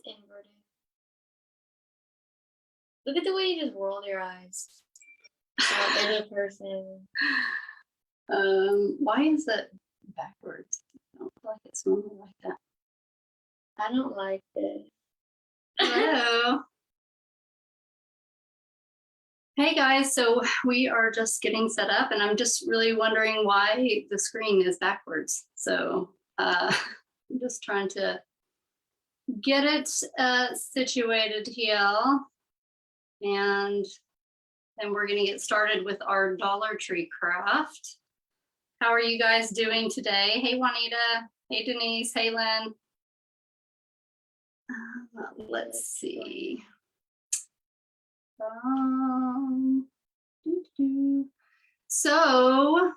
inverted. Look at the way you just rolled your eyes. There's a person. Why is it backwards? I don't feel like it's normal like that. I don't like this. Hello. Hey guys, so we are just getting set up and I'm just really wondering why the screen is backwards. So I'm just trying to get it situated here. And then we're gonna get started with our Dollar Tree craft. How are you guys doing today? Hey Juanita, hey Denise, hey Lynn. Let's see. So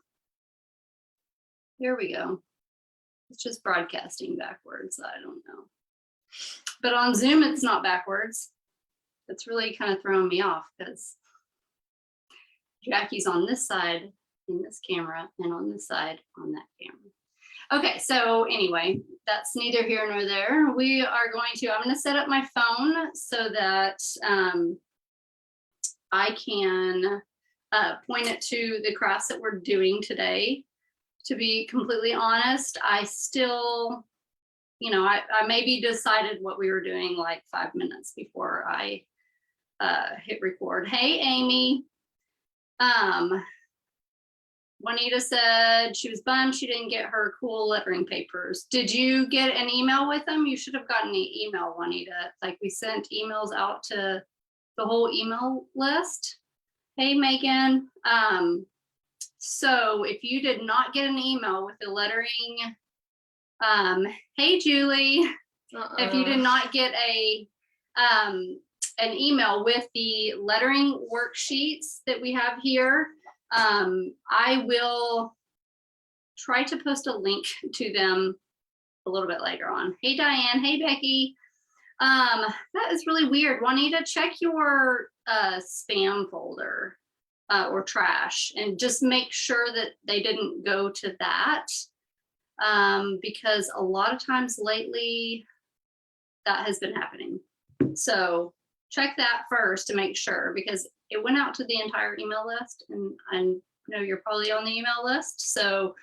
here we go. It's just broadcasting backwards. I don't know. But on Zoom, it's not backwards. It's really kind of throwing me off because Jackie's on this side in this camera and on this side on that camera. Okay, so anyway, that's neither here nor there. I'm going to set up my phone so that I can point it to the crafts that we're doing today. To be completely honest, I still, I maybe decided what we were doing like 5 minutes before I hit record. Hey, Amy. Juanita said she was bummed she didn't get her cool lettering papers. Did you get an email with them? You should have gotten an email, Juanita. Like we sent emails out to the whole email list. Hey, Megan. So if you did not get an email with the lettering, hey, Julie, if you did not get an email with the lettering worksheets that we have here, I will try to post a link to them a little bit later on. Hey, Diane. Hey, Becky. That is really weird. Juanita, check your spam folder or trash and just make sure that they didn't go to that because a lot of times lately that has been happening. So check that first to make sure because it went out to the entire email list and I know you're probably on the email list. So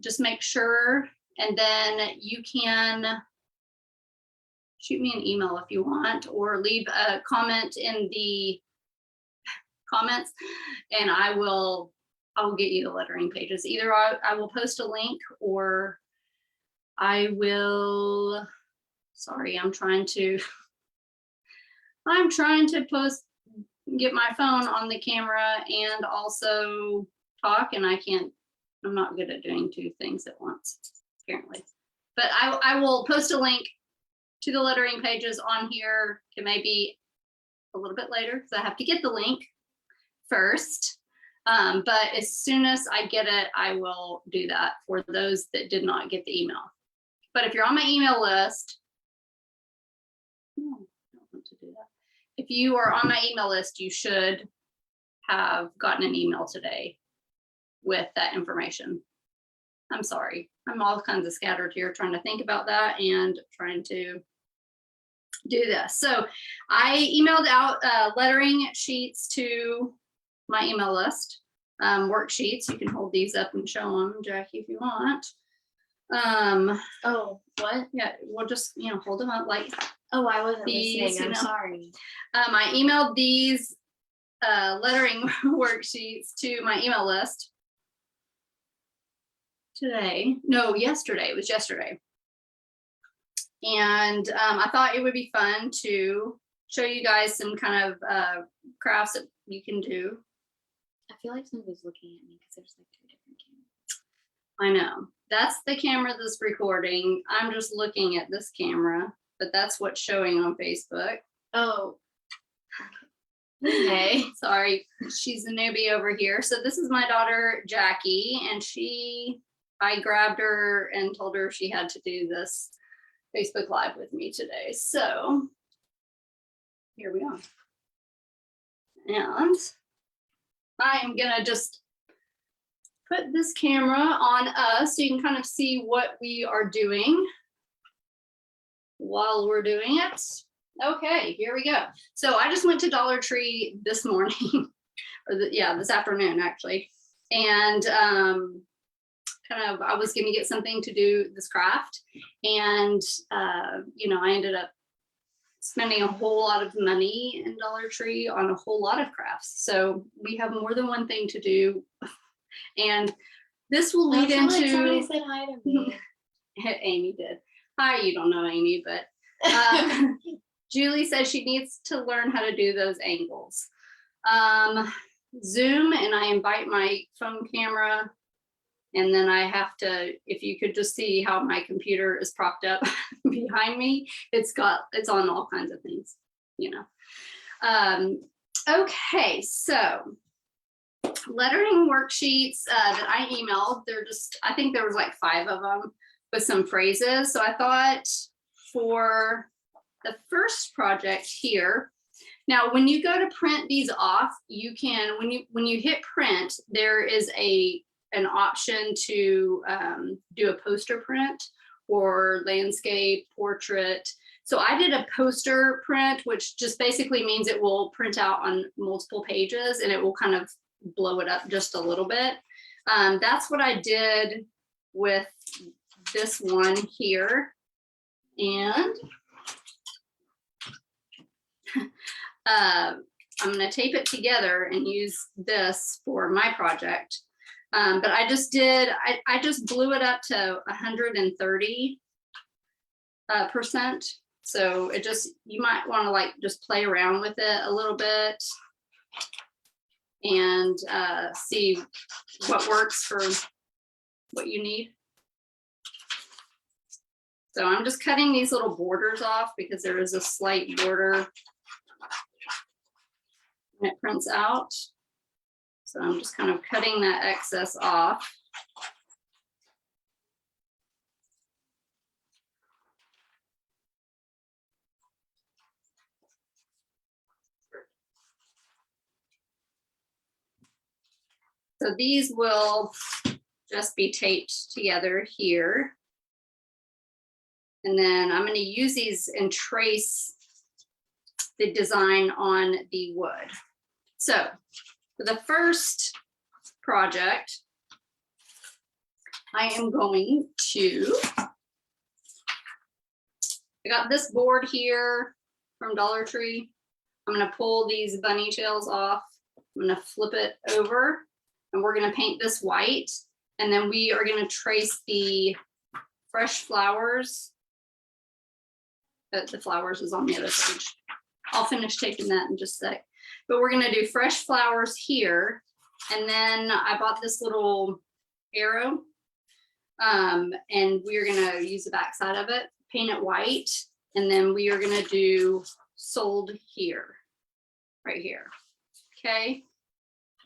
just make sure, and then you can shoot me an email if you want or leave a comment in the comments and I will get you the lettering pages. Either I will post a link or I will, sorry, I'm trying to get my phone on the camera and also talk, and I'm not good at doing two things at once, apparently. But I will post a link to the lettering pages on here, maybe a little bit later because I have to get the link first. But as soon as I get it, I will do that for those that did not get the email. But if you're on my email list, I don't want to do that. If you are on my email list, you should have gotten an email today with that information. I'm sorry. I'm all kinds of scattered here trying to think about that and trying to do this. So I emailed out lettering sheets to my email list, worksheets. You can hold these up and show them, Jackie, if you want. Oh, what? Yeah, we'll just, hold them up like. Oh, I wasn't listening. I'm sorry. I emailed these lettering worksheets to my email list today. No, yesterday. It was yesterday. And I thought it would be fun to show you guys some kind of crafts that you can do. I feel like somebody's looking at me because there's like 2 different cameras. I know. That's the camera that's recording. I'm just looking at this camera, but that's what's showing on Facebook. Oh. Okay. Sorry, she's a newbie over here. So this is my daughter, Jackie, and I grabbed her and told her she had to do this Facebook Live with me today. So here we are. And I am gonna just put this camera on us so you can kind of see what we are doing. while we're doing it. Okay, here we go. So I just went to Dollar Tree this morning, or this afternoon actually. And I was going to get something to do this craft. And, I ended up spending a whole lot of money in Dollar Tree on a whole lot of crafts. So we have more than one thing to do. And this will lead into. Like somebody said hi to me. Amy did. Hi, you don't know Amy, but Julie says she needs to learn how to do those angles. Zoom, and I invite my phone camera. And then I have to, if you could just see how my computer is propped up behind me, it's on all kinds of things, Okay, so lettering worksheets that I emailed, I think there was like 5 of them with some phrases. So I thought for the first project here, now when you go to print these off, you can, when you hit print, there is an option to do a poster print or landscape, portrait. So I did a poster print, which just basically means it will print out on multiple pages and it will kind of blow it up just a little bit. That's what I did with this one here. And I'm going to tape it together and use this for my project. But I just blew it up to 130%. So you might want to just play around with it a little bit and see what works for what you need. So I'm just cutting these little borders off because there is a slight border when it prints out. So I'm just kind of cutting that excess off. So these will just be taped together here. And then I'm going to use these and trace the design on the wood. So for the first project, I am going to, I got this board here from Dollar Tree. I'm going to pull these bunny tails off. I'm going to flip it over and we're going to paint this white. And then we are going to trace the fresh flowers. The flowers is on the other page. I'll finish taping that in just a sec. But we're going to do fresh flowers here. And then I bought this little arrow. And we're going to use the back side of it, paint it white. And then we are going to do sold here, right here. Okay.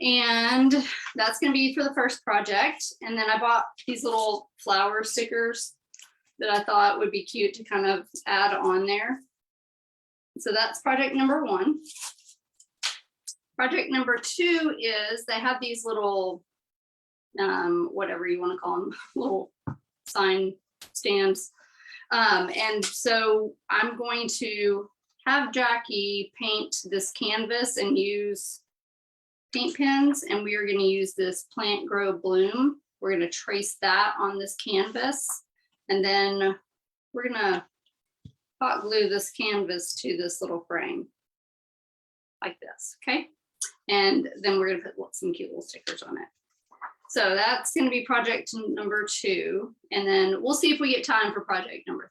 And that's going to be for the first project. And then I bought these little flower stickers that I thought would be cute to kind of add on there. So that's project number 1. Project number 2 is they have these little, whatever you want to call them, little sign stands. And so I'm going to have Jackie paint this canvas and use paint pens, and we are going to use this Plant Grow Bloom. We're going to trace that on this canvas, and then we're going to hot glue this canvas to this little frame like this, okay? And then we're going to put some cute little stickers on it. So that's going to be project number 2, and then we'll see if we get time for project number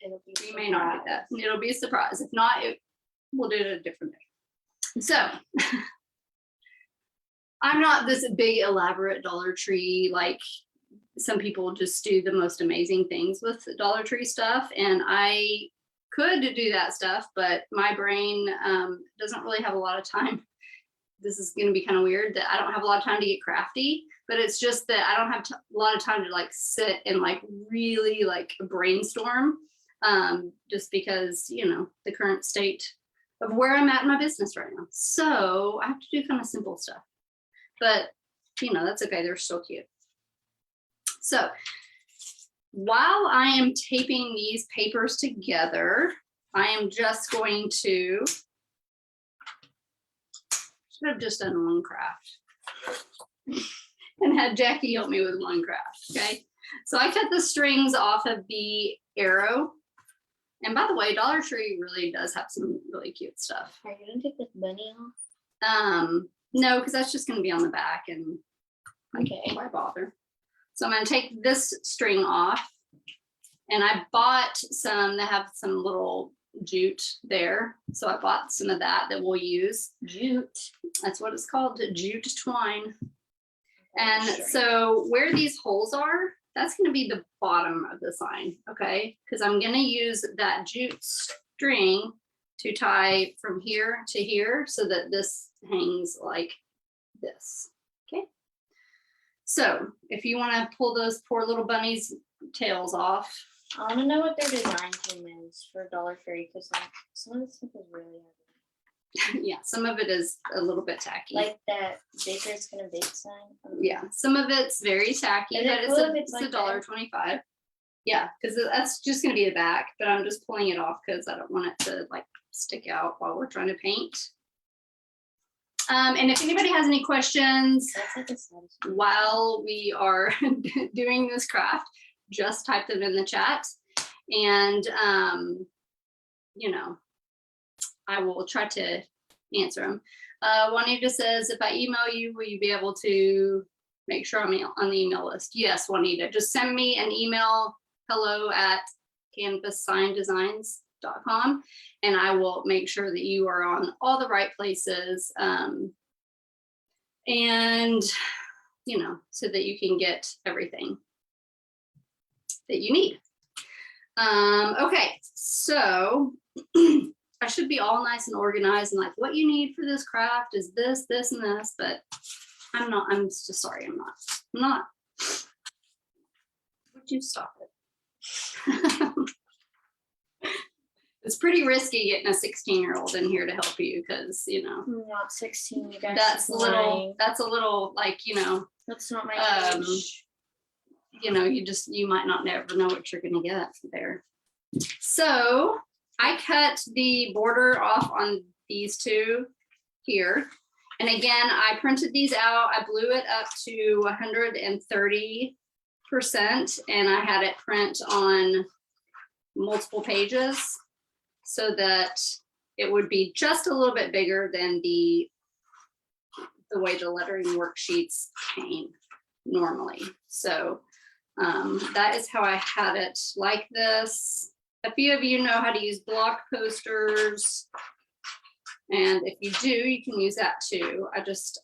3. We may not get that. It'll be a surprise. If not, we'll do it a different day. So I'm not this big elaborate Dollar Tree, like some people just do the most amazing things with Dollar Tree stuff. And I could do that stuff, but my brain doesn't really have a lot of time. This is going to be kind of weird that I don't have a lot of time to get crafty, but it's just that I don't have a lot of time to like sit and like really like brainstorm, just because, you know, the current state of where I'm at in my business right now. So I have to do kind of simple stuff, but you know, that's okay. They're still cute. So while I am taping these papers together, I am just going to, should have just done one craft and had Jackie help me with one craft, okay? So I cut the strings off of the arrow. And by the way, Dollar Tree really does have some really cute stuff. Are you gonna take this bunny off? No, because that's just gonna be on the back and Okay. why bother? So I'm gonna take this string off, and I bought some that have some little jute there. So I bought some of that we'll use. Jute. That's what it's called, jute twine. And Sure. so where these holes are, that's going to be the bottom of the sign, okay? Because I'm going to use that jute string to tie from here to here so that this hangs like this, okay? So if you want to pull those poor little bunnies' tails off. I want to know what their design team is for Dollar Tree because some of the stuff is really heavy. Yeah, some of it is a little bit tacky. Like that Baker's Gonna Bake sign. Yeah, some of it's very tacky, Is but it it's cool a, if it's it's like $1.25. Yeah, because that's just gonna be the back, but I'm just pulling it off because I don't want it to like stick out while we're trying to paint. And if anybody has any questions That's like a satisfying. while we are doing this craft, just type them in the chat, and you know, I will try to answer them. Juanita says, if I email you, will you be able to make sure I'm on the email list? Yes, Juanita, just send me an email, hello@canvassigndesigns.com, and I will make sure that you are on all the right places, and, you know, so that you can get everything that you need. Okay, so I should be all nice and organized and like what you need for this craft is this, this, and this, but I'm not. I'm just sorry. I'm not. Would you stop it? It's pretty risky getting a 16-year-old in here to help you because, you know, I'm not 16, you guys. that's a little like, you know, That's not my age. you know, you might not never know what you're going to get there. So I cut the border off on these two here. And again, I printed these out. I blew it up to 130%, and I had it print on multiple pages so that it would be just a little bit bigger than the way the lettering worksheets came normally. So that is how I had it like this. A few of you know how to use block posters. And if you do, you can use that too.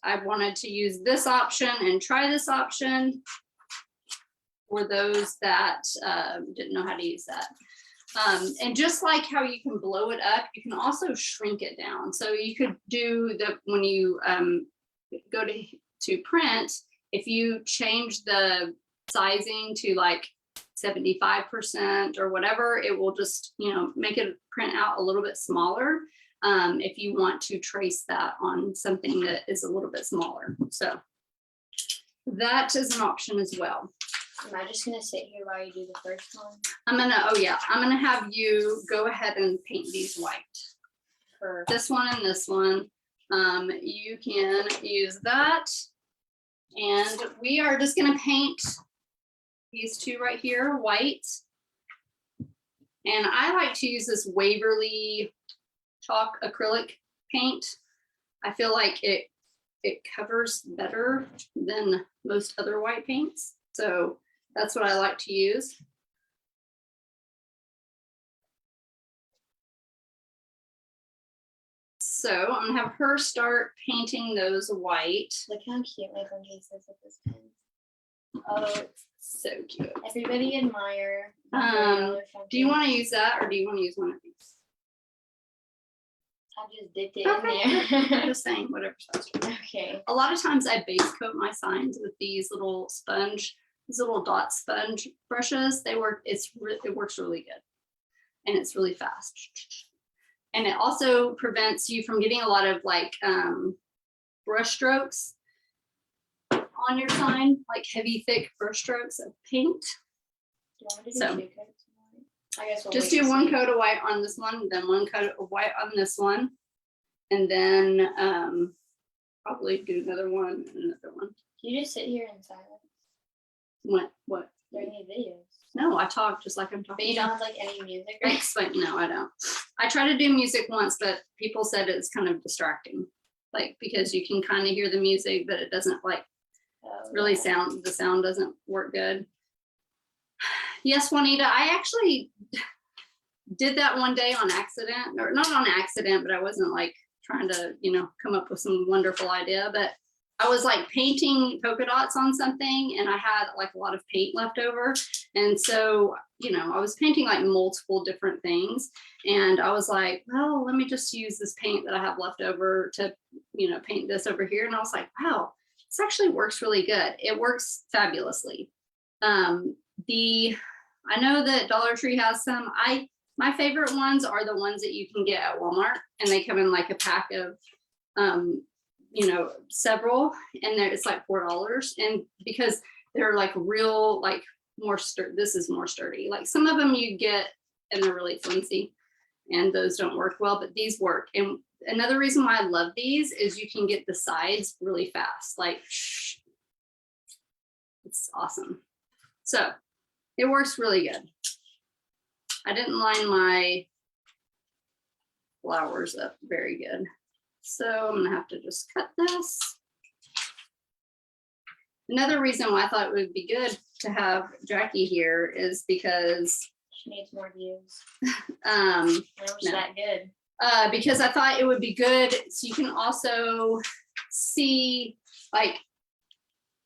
I wanted to use this option and try this option for those that didn't know how to use that. And just like how you can blow it up, you can also shrink it down. So you could do when you go to print, if you change the sizing to like 75% or whatever, it will just, you know, make it print out a little bit smaller if you want to trace that on something that is a little bit smaller. So that is an option as well. Am I just gonna sit here while you do the first one? I'm gonna have you go ahead and paint these white. For this one and this one. You can use that. And we are just gonna paint these two right here, white. And I like to use this Waverly chalk acrylic paint. I feel like it covers better than most other white paints. So that's what I like to use. So I'm gonna have her start painting those white. Look how cute my friend says with this pen. Oh, it's so cute. Everybody admire. Do you want to use that or do you want to use one of these? I just dipped it Okay. in I'm there. just saying, whatever faster. Okay. A lot of times I base coat my signs with these little dot sponge brushes. It works really good, and it's really fast. And it also prevents you from getting a lot of like brush strokes on your sign, like heavy, thick brush strokes of paint. you want me to do So, 2 coats of white? I guess we'll just wait do and one see. coat of white on this one, then one coat of white on this one. And then probably do another one and another one. You just sit here in silence What? during these videos. No, I talk just like I'm talking. But you don't have like any music or Explain. No, I don't. I tried to do music once, but people said it's kind of distracting. Like, because you can kind of hear the music, but it doesn't like really sound, the sound doesn't work good. Yes, Juanita, I actually did that one day on accident, or not on accident, but I wasn't like trying to, come up with some wonderful idea, but I was like painting polka dots on something and I had like a lot of paint left over. And so, I was painting like multiple different things. And I was like, well, let me just use this paint that I have left over to, paint this over here. And I was like, wow, this actually works really good. It works fabulously. I know that Dollar Tree has some. My favorite ones are the ones that you can get at Walmart, and they come in like a pack of, several, and it's like $4. And because they're like real, like more this is more sturdy. Like some of them you get and they're really flimsy, and those don't work well, but these work. And another reason why I love these is you can get the sides really fast. Like, it's awesome. So it works really good. I didn't line my flowers up very good. So I'm gonna have to just cut this. Another reason why I thought it would be good to have Jackie here is because she needs more views. No, she's that good. Because I thought it would be good so you can also see, like,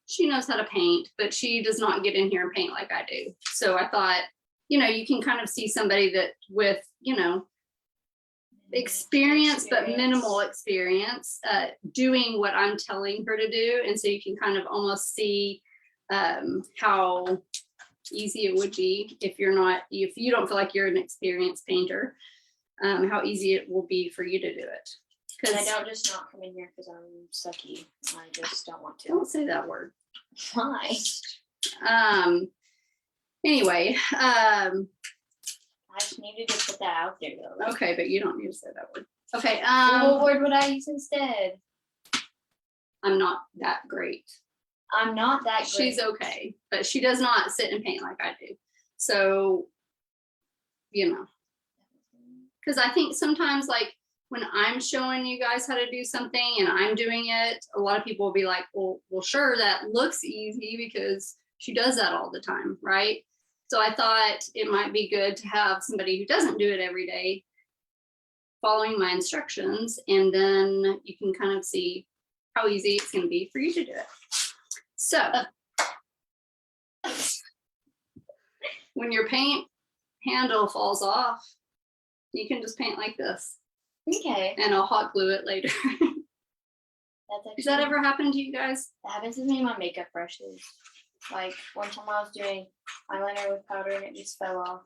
she knows how to paint, but she does not get in here and paint like I do. So I thought, you can kind of see somebody that with, experience, but minimal experience, doing what I'm telling her to do. And so you can kind of almost see how easy it would be if you don't feel like you're an experienced painter, how easy it will be for you to do it. Because I don't just not come in here because I'm sucky. I just don't want to. Don't say that word. Why? Anyway, I just needed to put that out there though. okay, but you don't need to say that word. Okay. What word would I use instead? I'm not that great. I'm not that great. She's okay, but she does not sit and paint like I do. So, because I think sometimes, like, when I'm showing you guys how to do something and I'm doing it, a lot of people will be like, well, sure, that looks easy because she does that all the time, right? So I thought it might be good to have somebody who doesn't do it every day following my instructions, and then you can kind of see how easy it's going to be for you to do it. So when your paint handle falls off, you can just paint like this. Okay. And I'll hot glue it later. Does that ever happen to you guys? That happens to me in my makeup brushes. Like one time I was doing eyeliner with powder and it just fell off.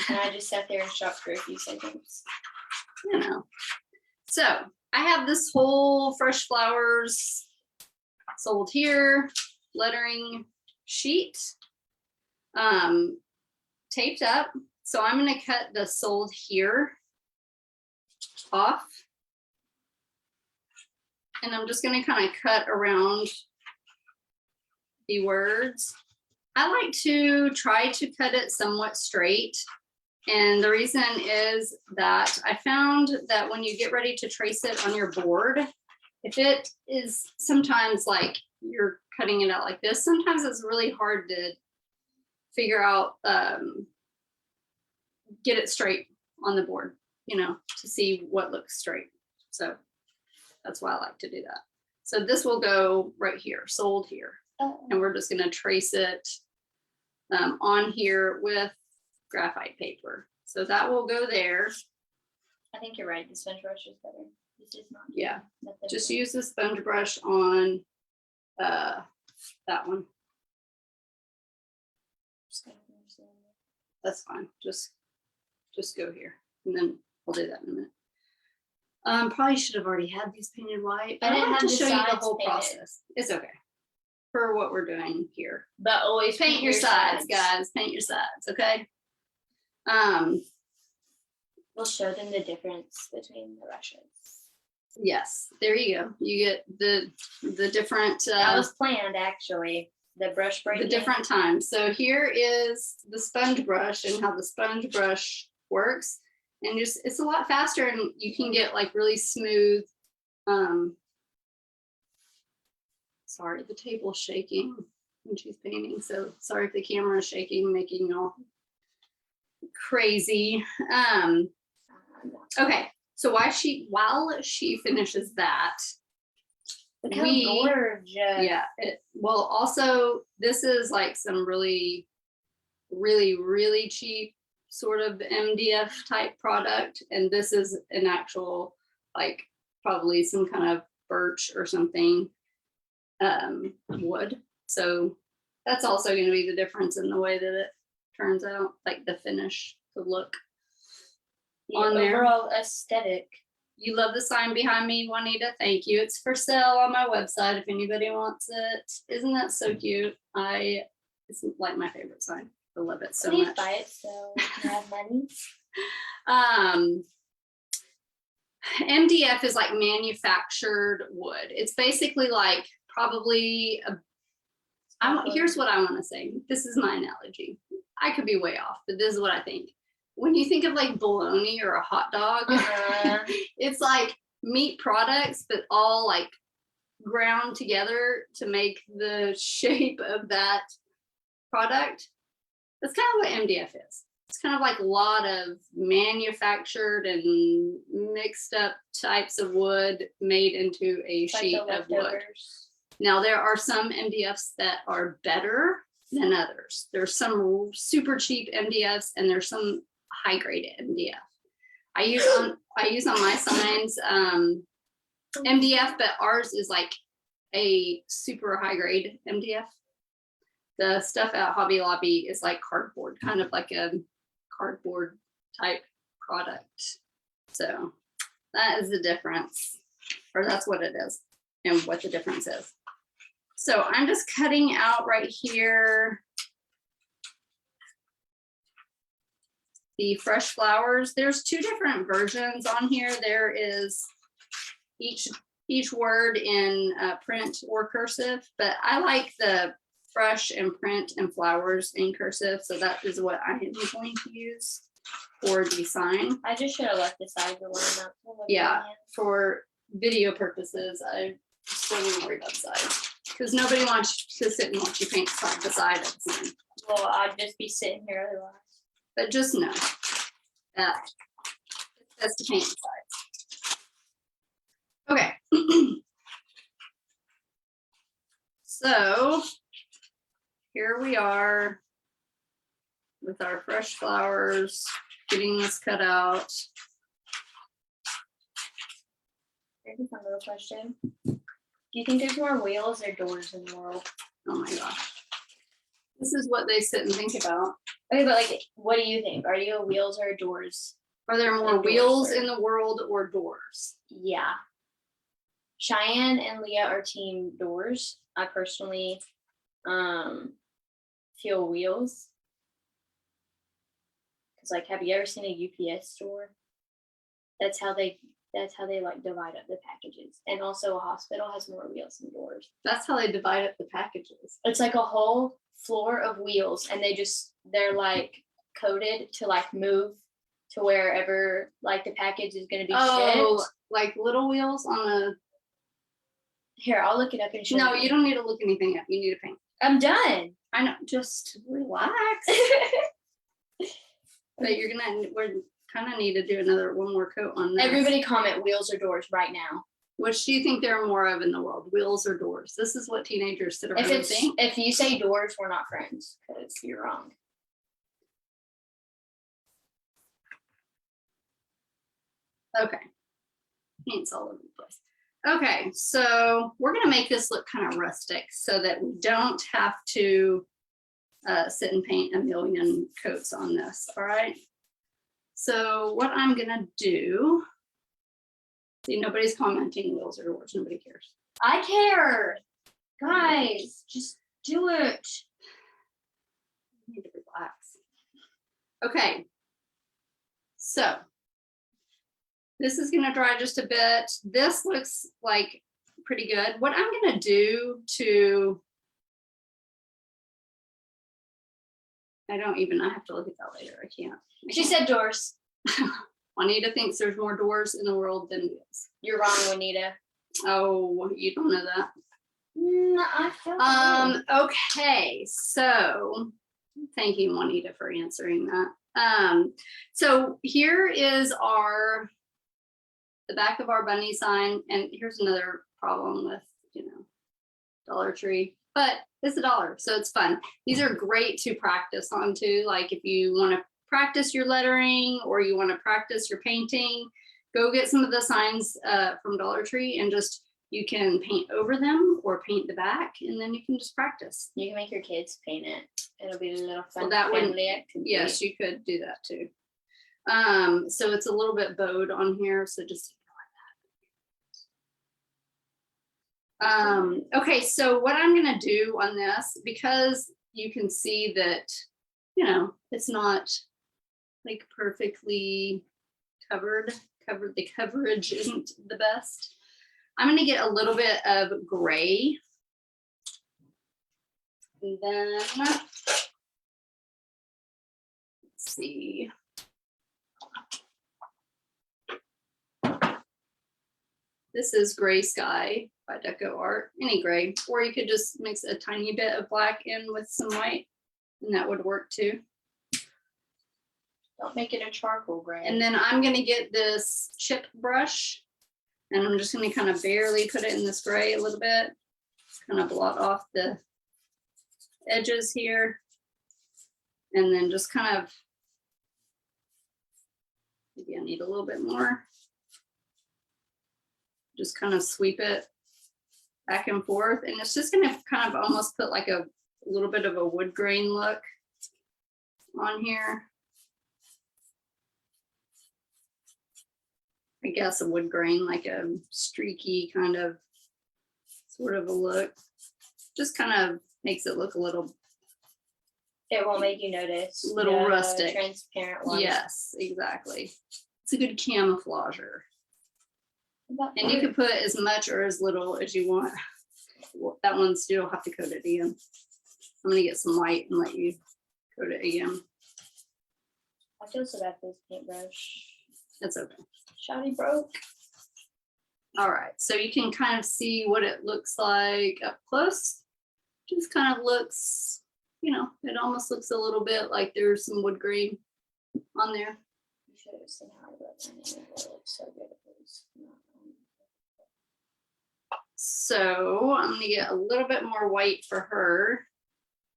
And I just sat there and shocked for a few seconds. So I have this whole Fresh Flowers Sold Here lettering sheet taped up. So I'm going to cut the Sold Here off. And I'm just going to kind of cut around the words. I like to try to cut it somewhat straight. And the reason is that I found that when you get ready to trace it on your board, if it is sometimes like you're cutting it out like this, sometimes it's really hard to figure out, get it straight on the board, to see what looks straight. So that's why I like to do that. So this will go right here, Sold Here. And we're just going to trace it on here with graphite paper. So that will go there. I think you're right. The sponge brush is better. This is not. Yeah. Just use the sponge brush on that one. That's fine. Just go here. And then we'll do that in a minute. Probably should have already had these painted white. But I didn't have to show you the whole process. It's okay. per what we're doing here. But always Paint your sides, guys. Paint your sides, okay? We'll show them the difference between the brushes. Yes, there you go. You get the different That was planned, actually. The brush break. the different times. So here is the sponge brush and how the sponge brush works. And just it's a lot faster and you can get like really smooth. Sorry, the table's shaking when she's painting. So sorry if the camera is shaking, making y'all crazy. Okay, so while she finishes that, Look how gorgeous. yeah. Well, also this is like some really, really, really cheap sort of MDF type product, and this is an actual like probably some kind of birch or something wood. So that's also going to be the difference in the way that it turns out, like the finish, the look. The On there. overall aesthetic. You love the sign behind me, Juanita. Thank you. It's for sale on my website if anybody wants it. Isn't that so cute? It's like my favorite sign. I love it so Please much. buy it so you have money. MDF is like manufactured wood. It's basically like probably here's what I want to say. This is my analogy. I could be way off, but this is what I think. When you think of like bologna or a hot dog, it's like meat products, but all like ground together to make the shape of that product. That's kind of what MDF is. It's kind of like a lot of manufactured and mixed up types of wood made into a It's like sheet the of wood. leftovers. Now, there are some MDFs that are better than others. There's some super cheap MDFs and there's some high grade MDF. I use on my signs MDF, but ours is like a super high grade MDF. The stuff at Hobby Lobby is like cardboard, kind of like a cardboard type product. So that is the difference, or that's what it is and what the difference is. So I'm just cutting out right here the fresh flowers. There's two different versions on here. There is each word in print or cursive, but I like the fresh and print and flowers in cursive. So that is what I am going to use for the sign. I just should have left the sides alone. Yeah, for video purposes, I still wouldn't worry about sides because nobody wants to sit and watch you paint side by side of the sign. Well, I'd just be sitting here otherwise. But just know that it's best to paint the sides. Okay. So here we are with our fresh flowers, getting this cut out. Here's a fun little question. Do you think there's more wheels or doors in the world? Oh my gosh. This is what they sit and think about. Okay, but like, what do you think? Are you a wheels or a doors? Are there more And doors wheels first. in the world or doors? Yeah. Cheyenne and Leah are team doors. I personally feel wheels. Cause like, have you ever seen a UPS store? That's how they like divide up the packages. And also a hospital has more wheels than doors. That's how they divide up the packages. It's like a whole floor of wheels, and they're like coded to like move to wherever like the package is going to be Oh, shipped. like little wheels on a. Here, I'll look it up and show No, you. you don't need to look anything up. You need to paint. I'm done. I know. Just relax. But we're kind of need to do one more coat on this. Everybody comment wheels or doors right now. Which do you think there are more of in the world, wheels or doors? This is what teenagers sit around and think. If you say doors, we're not friends because you're wrong. Okay. Paint's all over the place. Okay, so we're gonna make this look kind of rustic so that we don't have to sit and paint a million coats on this, all right? So what I'm gonna do, see, nobody's commenting wheels or doors, nobody cares. I care. Guys, just do it. I need to relax. Okay. So this is gonna dry just a bit. This looks like pretty good. What I'm gonna do I have to look at that later. I can't. She said doors. Juanita thinks there's more doors in the world than wheels. You're wrong, Juanita. Oh, you don't know that. I feel Okay, so thank you, Juanita, for answering that. So here is the back of our bunny sign, and here's another problem with, Dollar Tree, but it's $1, so it's fun. These are great to practice on too. Like if you want to practice your lettering or you want to practice your painting, go get some of the signs from Dollar Tree and you can paint over them or paint the back, and then you can just practice. You can make your kids paint it. It'll be a little fun Well, family activity. Yes, you could do that too. So it's a little bit bowed on here, so just ignore that. Okay, so what I'm gonna do on this, because you can see that, it's not like perfectly covered, the coverage isn't the best. I'm going to get a little bit of gray. And then, let's see. This is Gray Sky by Deco Art, any gray, or you could just mix a tiny bit of black in with some white, and that would work too. Don't make it a charcoal gray. And then I'm going to get this chip brush, and I'm just going to kind of barely put it in this gray a little bit, kind of blot off the edges here, and then just kind of, maybe I need a little bit more. Just kind of sweep it back and forth, and it's just going to kind of almost put like a little bit of a wood grain look on here. I guess a wood grain, like a streaky kind of sort of a look. Just kind of makes it look a little. It won't make you notice. Little rustic. Transparent one. Yes, exactly. It's a good camouflager. And you can put as much or as little as you want. That one still have to coat it again. I'm gonna get some white and let you coat it again. I feel so bad for this paintbrush. It's okay. Shoddy broke. All right, so you can kind of see what it looks like up close. Just kind of looks, it almost looks a little bit like there's some wood grain on there. You should have seen how I wrote my name. It looks so good. So I'm gonna get a little bit more white for her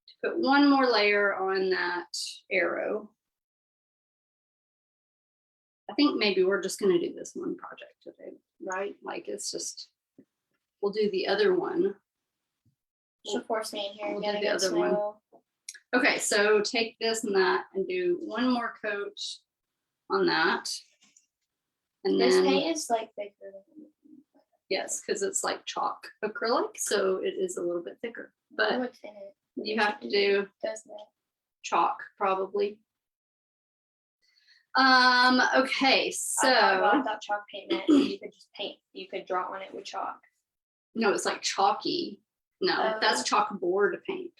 to put one more layer on that arrow. I think maybe we're just gonna do this one project today, right? Like it's just, we'll do the other one. She'll force me in here and We'll get do the against other my one. wall. Okay, so take this and that and do one more coat on that. And This then, paint is like thicker than yes, because it's like chalk acrylic, so it is a little bit thicker. But what's in it. you have to do Does that? chalk probably. Okay, so I thought chalk paint meant you could just paint. You could draw on it with chalk. no, it's like chalky. No, Oh. that's chalkboard paint.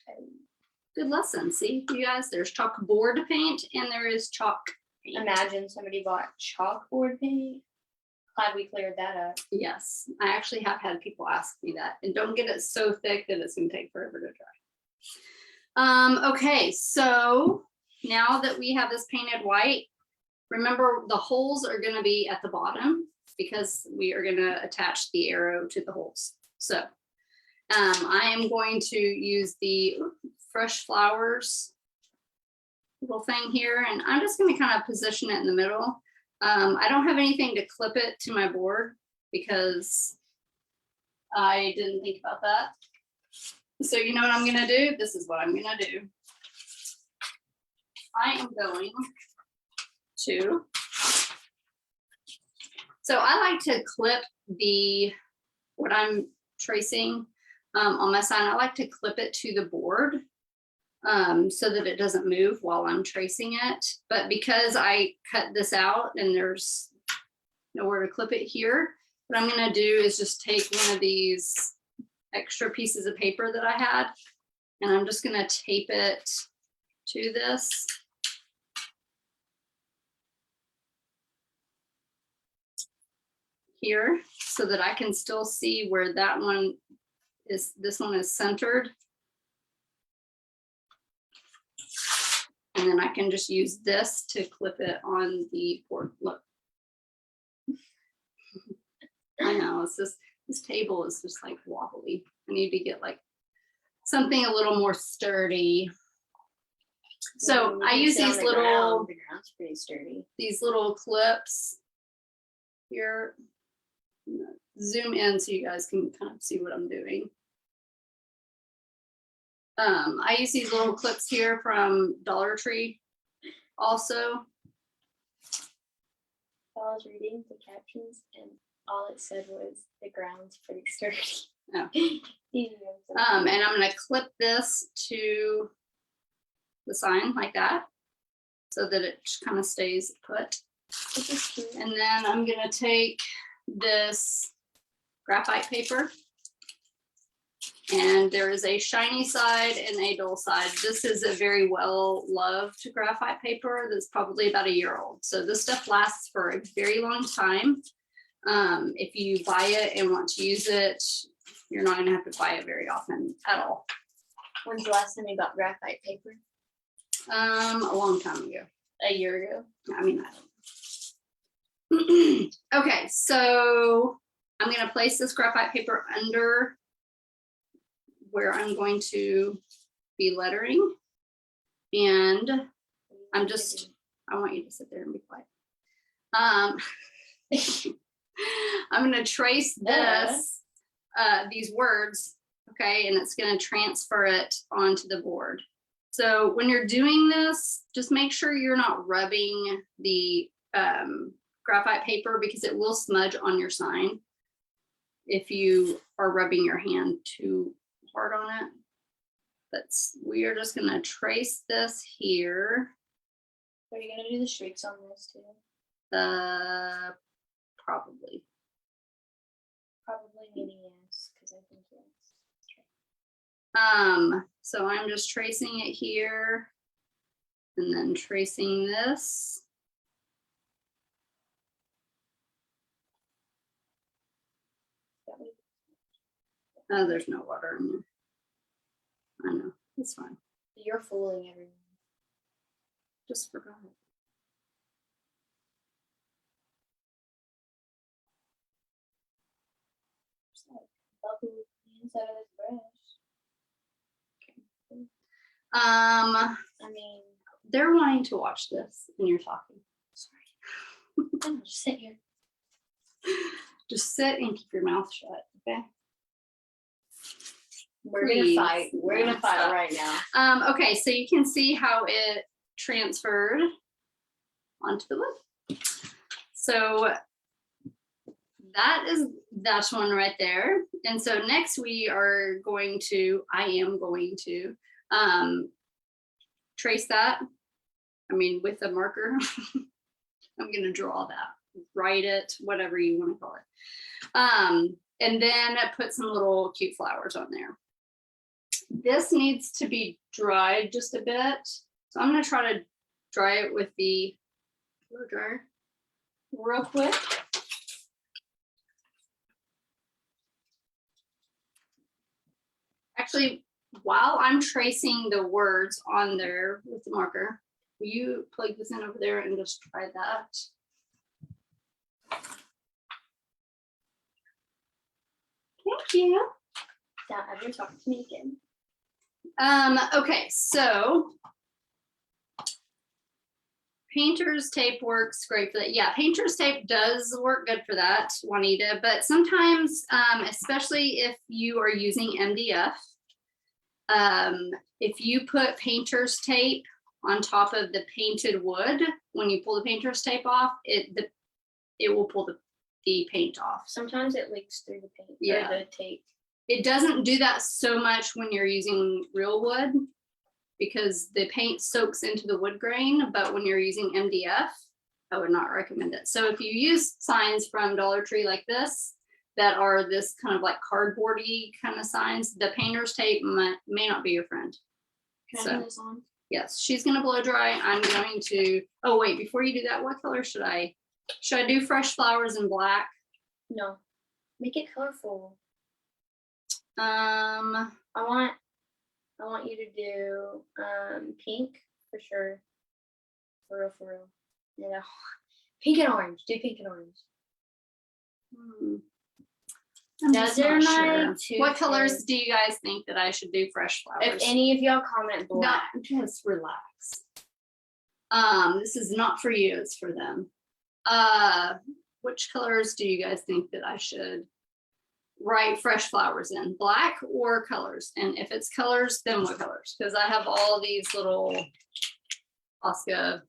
Good lesson. See, you guys, there's chalkboard paint and there is chalk paint. Imagine somebody bought chalkboard paint. Glad we cleared that up. Yes, I actually have had people ask me that, and don't get it so thick that it's gonna take forever to dry. Okay, so now that we have this painted white, remember the holes are gonna be at the bottom because we are gonna attach the arrow to the holes. So I am going to use the Fresh Flowers little thing here, and I'm just gonna kind of position it in the middle. I don't have anything to clip it to my board because I didn't think about that. So you know what I'm gonna do? This is what I'm gonna do. I am going to, so I like to clip what I'm tracing on my sign, I like to clip it to the board so that it doesn't move while I'm tracing it. But because I cut this out and there's nowhere to clip it here, what I'm gonna do is just take one of these extra pieces of paper that I had, and I'm just gonna tape it to this. Here, so that I can still see where that one is, this one is centered. And then I can just use this to clip it on the board. Look. I know, it's just, this table is just like wobbly. I need to get like something a little more sturdy. So I use these little, the ground's pretty sturdy. These little clips here. Zoom in so you guys can kind of see what I'm doing. I use these little clips here from Dollar Tree also. I was reading the captions and all it said was the ground's pretty sturdy. Oh. And And I'm gonna clip this to the sign like that so that it kind of stays put. this is cute. And then I'm gonna take this graphite paper, and there is a shiny side and a dull side. This is a very well loved graphite paper that's probably about a year old. So this stuff lasts for a very long time. If you buy it and want to use it, you're not gonna have to buy it very often at all. When's the last time you got graphite paper? A long time ago. A year ago. I mean, I don't. Okay, so I'm gonna place this graphite paper under where I'm going to be lettering. And I want you to sit there and be quiet. I'm gonna trace this, these words, okay, and it's gonna transfer it onto the board. So when you're doing this, just make sure you're not rubbing the graphite paper because it will smudge on your sign if you are rubbing your hand too hard on it. But we are just gonna trace this here. Are you gonna do the streaks on this too? Probably. Probably meaning yes, because I think yes. So I'm just tracing it here and then tracing this. Oh, there's no water in there. I know, it's fine. You're fooling everyone. Just forgot. Just like bubble the inside of this brush. I mean, they're wanting to watch this and you're talking. Sorry. I'm just sit here. Just sit and keep your mouth shut, okay? We're Please. gonna fight. We're gonna fight Stop. right now. Okay, so you can see how it transferred onto the wood. So that's one right there. And so next I am going to trace that. I mean, with a marker. I'm gonna draw that, write it, whatever you want to call it. And then put some little cute flowers on there. This needs to be dried just a bit. So I'm gonna try to dry it with the blow dryer real quick. Actually, while I'm tracing the words on there with the marker, will you plug this in over there and just try that? Thank you. Don't ever talk to me again. Okay, so painter's tape works great for that. Yeah, painter's tape does work good for that, Juanita, but sometimes, especially if you are using MDF, if you put painter's tape on top of the painted wood, when you pull the painter's tape off, it will pull the paint off. Sometimes it leaks through the paint. Yeah. Or the tape. It doesn't do that so much when you're using real wood because the paint soaks into the wood grain, but when you're using MDF, I would not recommend it. So if you use signs from Dollar Tree like this, that are this kind of like cardboardy kind of signs, the painter's tape may not be your friend. Can I So- turn this on? Yes, she's gonna blow dry. I'm going to, oh wait, before you do that, what color should I do fresh flowers in black? No. Make it colorful. Um, I want you to do pink for sure. For real, for real. You know. Pink and orange. Do pink and orange. I'm just Those are not my sure. two What colors favorites. do you guys think that I should do fresh flowers? If any of y'all comment black. Not just relax. This is not for you, it's for them. Which colors do you guys think that I should write fresh flowers in? Black or colors? And if it's colors, then what colors? Because I have all these little Posca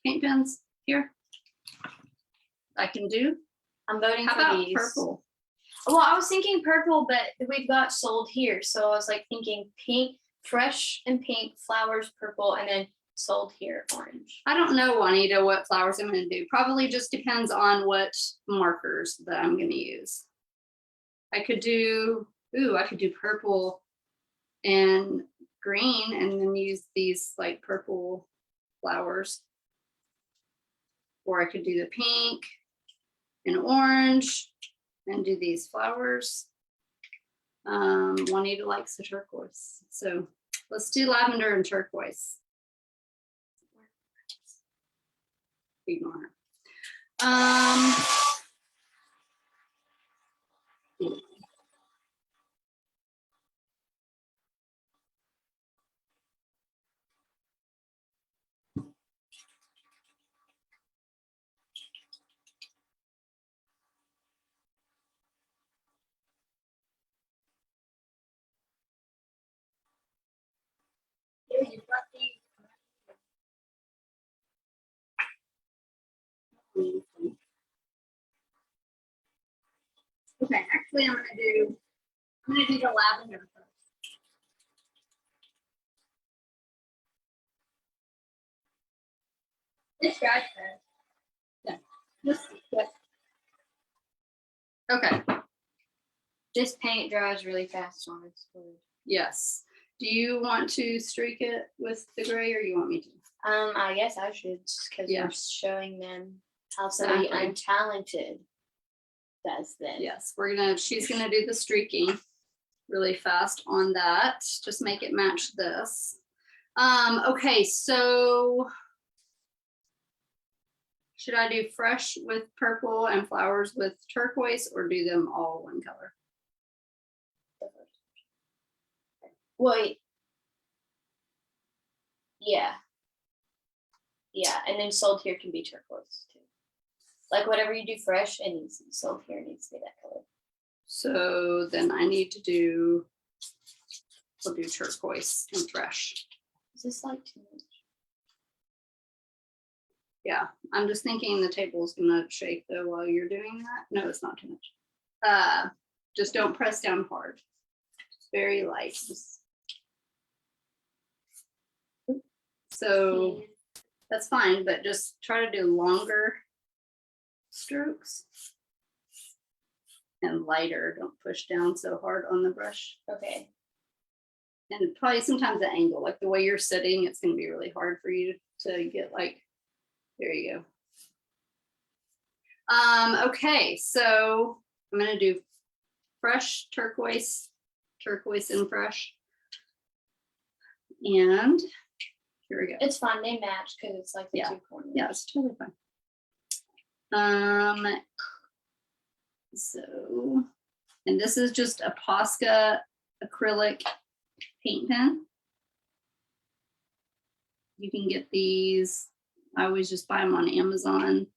paint pens here. I can do. I'm voting How for about these. purple? Well, I was thinking purple, but we've got sold here. So I was like thinking pink, fresh and pink, flowers, purple, and then sold here, orange. I don't know, Juanita, what flowers I'm going to do. Probably just depends on what markers that I'm going to use. I could do purple and green and then use these like purple flowers. Or I could do the pink and orange and do these flowers. Juanita likes the turquoise. So let's do lavender and turquoise. Ignore her. Here, you've got these. Okay, actually I'm gonna do the lavender first. This guy's good. Yeah. Okay. This paint dries really fast on its wood. Yes. Do you want to streak it with the gray or you want me to? I guess I should, because Yeah. we're showing them how somebody Exactly. untalented does this. Yes, she's gonna do the streaking really fast on that. Just make it match this. Okay, so should I do fresh with purple and flowers with turquoise or do them all one color? Wait. Yeah. Yeah, and then sold here can be turquoise too. Like whatever you do fresh, it needs to be sold here, needs to be that color. So then I need to do, we'll do turquoise and fresh. Is this like too much? Yeah, I'm just thinking the table is gonna shake though while you're doing that. No, it's not too much. Just don't press down hard. Just very light. So that's fine, but just try to do longer strokes and lighter. Don't push down so hard on the brush. Okay. And probably sometimes the angle, like the way you're sitting, it's gonna be really hard for you to get like, there you go. Okay, so I'm gonna do fresh turquoise and fresh. And here we go. It's fine, they match because it's like the Yeah. two corners. Yeah, it's totally fine. So, and this is just a Posca acrylic paint pen. You can get these. I always just buy them on Amazon.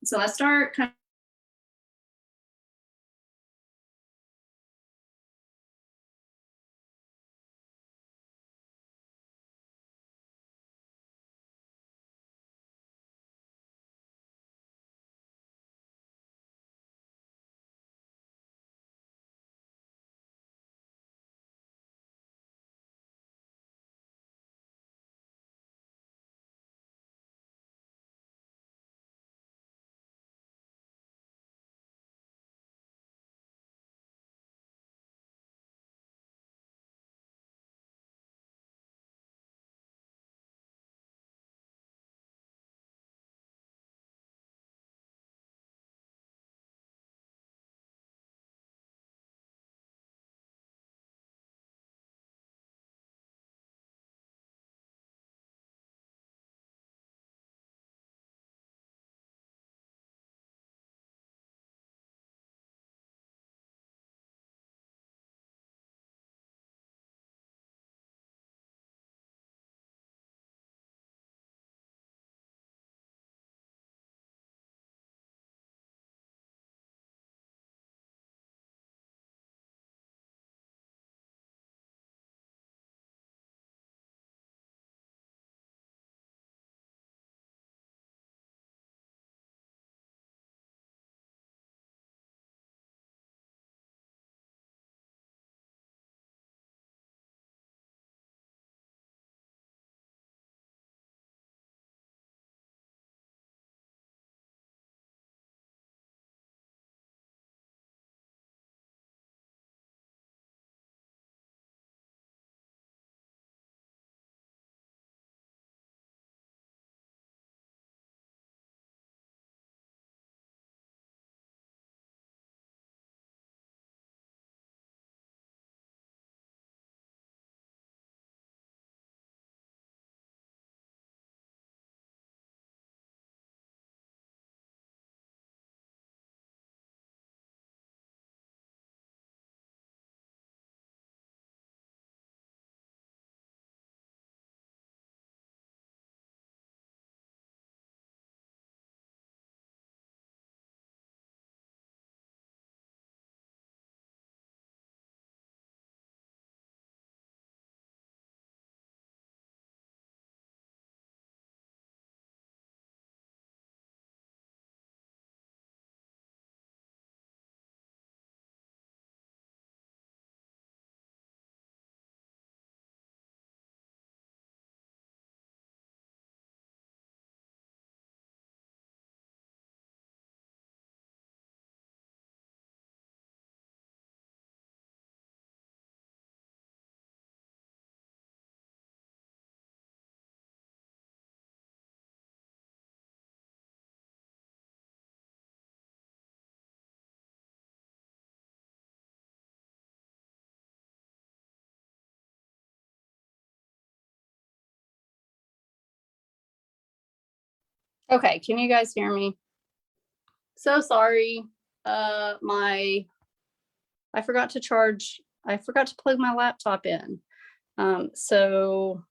So I start kind of Okay, can you guys hear me? So sorry. I forgot to plug my laptop in. So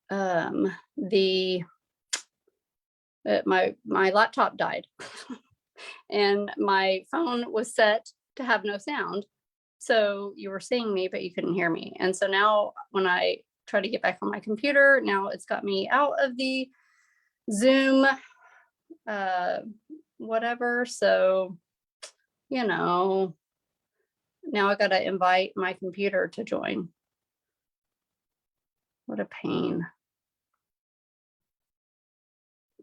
my laptop died and my phone was set to have no sound. So you were seeing me, but you couldn't hear me. And so now when I try to get back on my computer, now it's got me out of the Zoom, whatever. So, now I got to invite my computer to join. What a pain.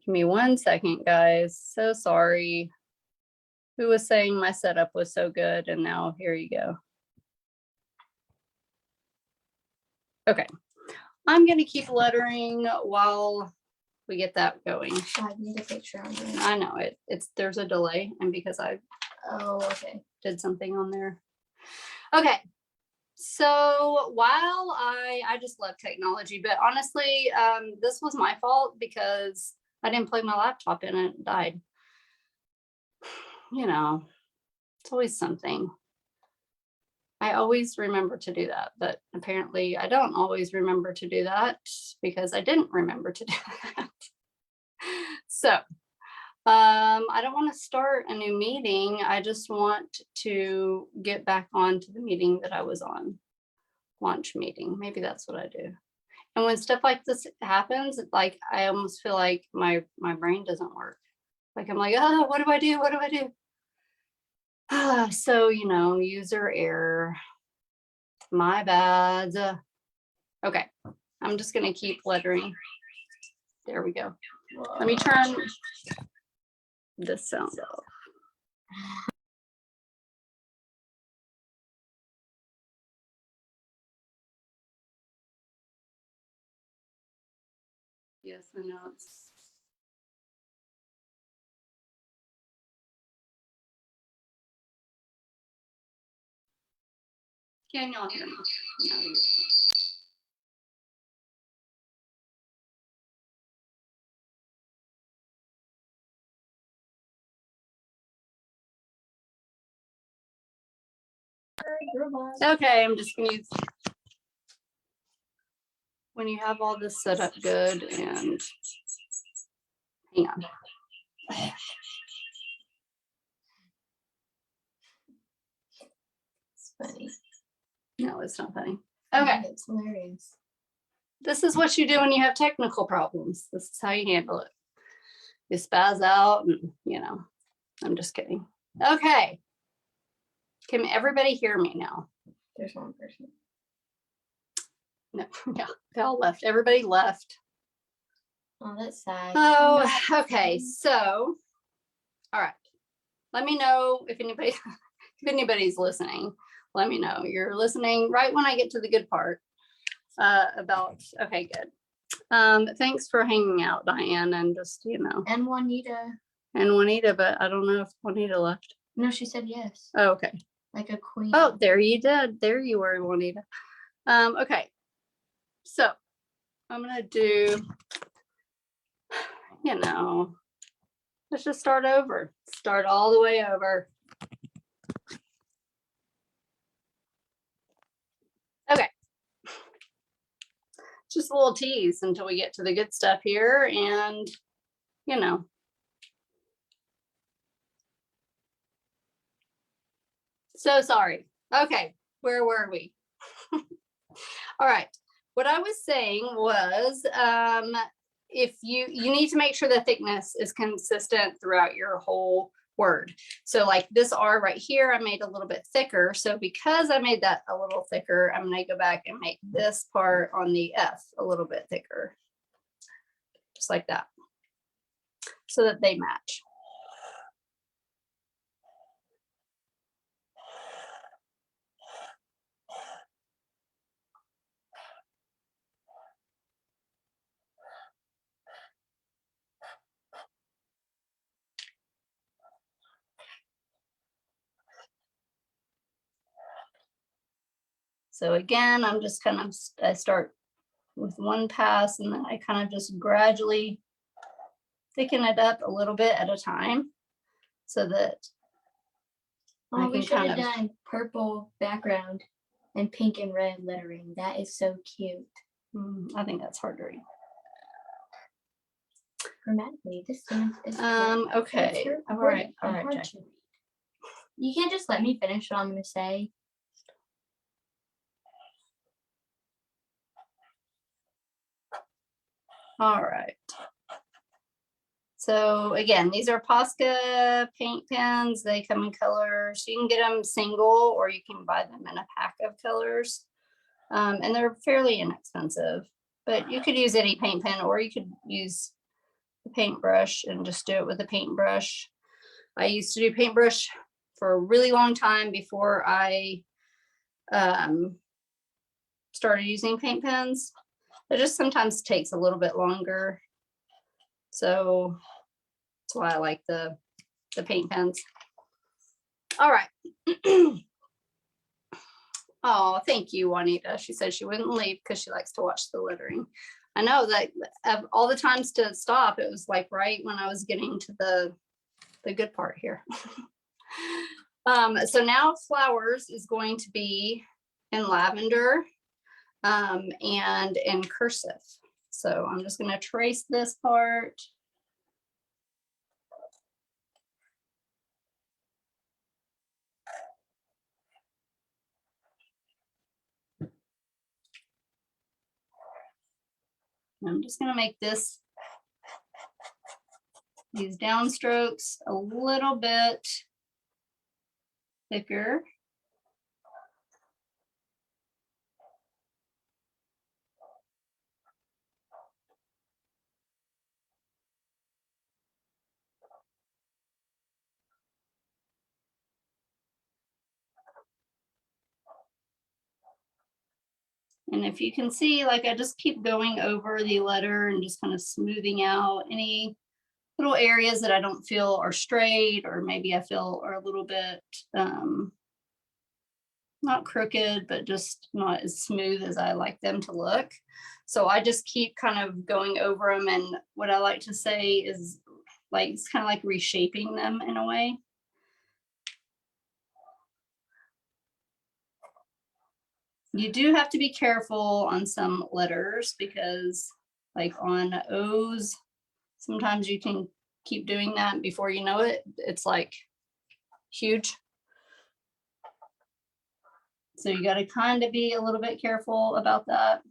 Give me 1 second, guys. So sorry. Who was saying my setup was so good? And now here you go. Okay. I'm going to keep lettering while we get that going. I need a picture on there. I know there's a delay, and because I okay. did something on there. Okay. So while I just love technology, but honestly, this was my fault because I didn't plug my laptop in and it died. It's always something. I always remember to do that, but apparently I don't always remember to do that because I didn't remember to do that. So I don't want to start a new meeting. I just want to get back onto the meeting that I was on. Launch meeting. Maybe that's what I do. And when stuff like this happens, like I almost feel like my brain doesn't work. Like I'm like, oh, what do I do? What do I do? So, user error. My bad. Okay. I'm just going to keep lettering. There we go. Let me turn this sound off. Yes, I know it's. Can y'all hear me? No, you're not. Okay, I'm just gonna use. When you have all this set up good and hang on. It's funny. No, it's not funny. Okay. It's hilarious. This is what you do when you have technical problems. This is how you handle it. You spaz out and, I'm just kidding. Okay. Can everybody hear me now? There's one person. No, yeah, they all left. Everybody left. Oh, that's sad. Oh, okay. So, all right. Let me know if anybody's listening. Let me know you're listening right when I get to the good part. Okay, good. Thanks for hanging out, Diane, and just And Juanita. But I don't know if Juanita left. No, she said yes. Oh, okay. Like a queen. Oh, there you did. There you were, Juanita. Okay. So I'm gonna do, let's just start over. Start all the way over. Okay. Just a little tease until we get to the good stuff here, and So sorry. Okay, where were we? All right. What I was saying was, if you need to make sure the thickness is consistent throughout your whole word. So like this R right here, I made a little bit thicker. So because I made that a little thicker, I'm going to go back and make this part on the F a little bit thicker. Just like that. So that they match. So again, I'm just I start with one pass and then I kind of just gradually thicken it up a little bit at a time so that I Oh, we can should kind have of, done purple background and pink and red lettering. That is so cute. I think that's hard to read. Grammatically, this sentence is Okay. All right. All right, hard Jack. to read. You can't just let me finish what I'm going to say. All right. So again, these are Posca paint pens. They come in colors. You can get them single or you can buy them in a pack of colors. And they're fairly inexpensive, but you could use any paint pen or you could use the paintbrush and just do it with a paintbrush. I used to do paintbrush for a really long time before I started using paint pens. It just sometimes takes a little bit longer. So that's why I like the paint pens. All right. Oh, thank you, Juanita. She said she wouldn't leave because she likes to watch the lettering. I know that of all the times to stop, it was like right when I was getting to the good part here. So now flowers is going to be in lavender and in cursive. So I'm just going to trace this part. I'm just going to make these downstrokes a little bit thicker. And if you can see, like I just keep going over the letter and just kind of smoothing out any little areas that I don't feel are straight, or maybe I feel are a little bit not crooked, but just not as smooth as I like them to look. So I just keep kind of going over them. And what I like to say is like, it's kind of like reshaping them in a way. You do have to be careful on some letters because like on O's, sometimes you can keep doing that before you know it. It's like huge. So you got to kind of be a little bit careful about that.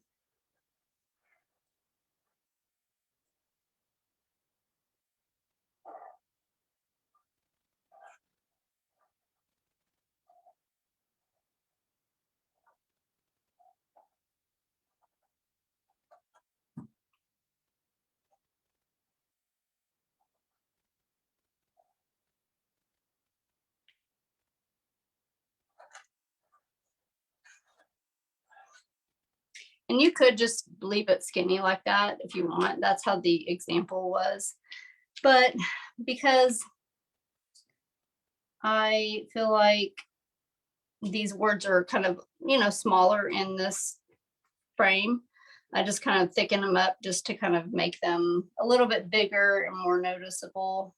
And you could just leave it skinny like that if you want. That's how the example was. But because I feel like these words are kind of, smaller in this frame, I just kind of thicken them up just to kind of make them a little bit bigger and more noticeable.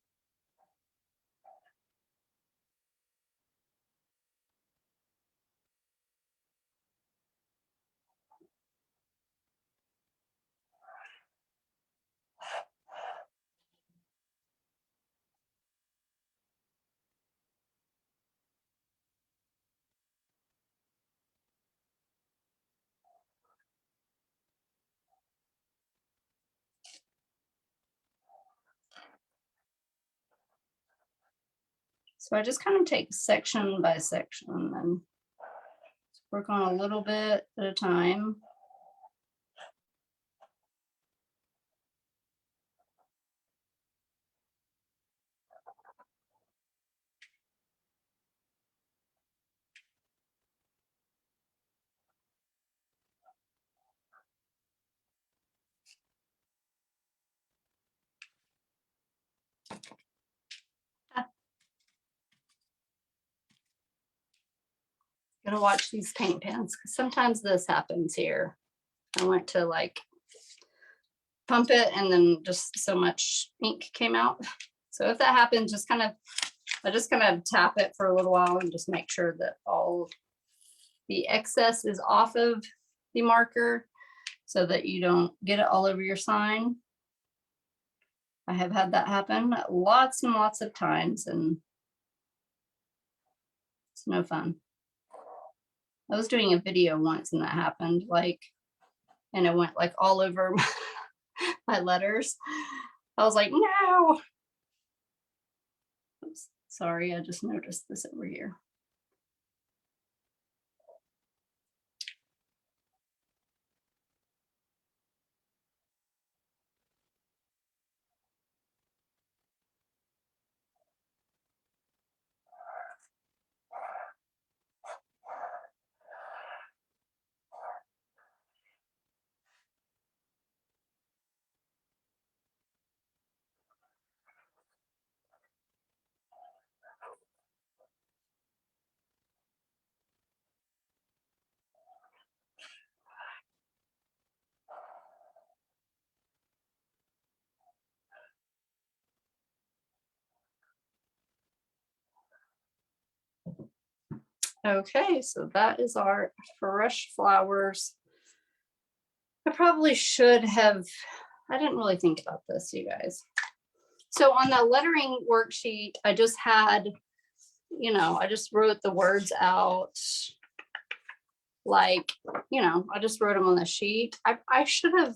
So I just kind of take section by section and work on a little bit at a time. Gonna watch these paint pens because sometimes this happens here. I went to like pump it and then just so much ink came out. So if that happens, I just kind of tap it for a little while and just make sure that all the excess is off of the marker so that you don't get it all over your sign. I have had that happen lots and lots of times, and it's no fun. I was doing a video once and that happened, and it went like all over my letters. I was like, no. Oops, sorry, I just noticed this over here. Okay, so that is our fresh flowers. I probably should have, I didn't really think about this, you guys. So on the lettering worksheet, I just had, I just wrote the words out. I just wrote them on the sheet. I should have,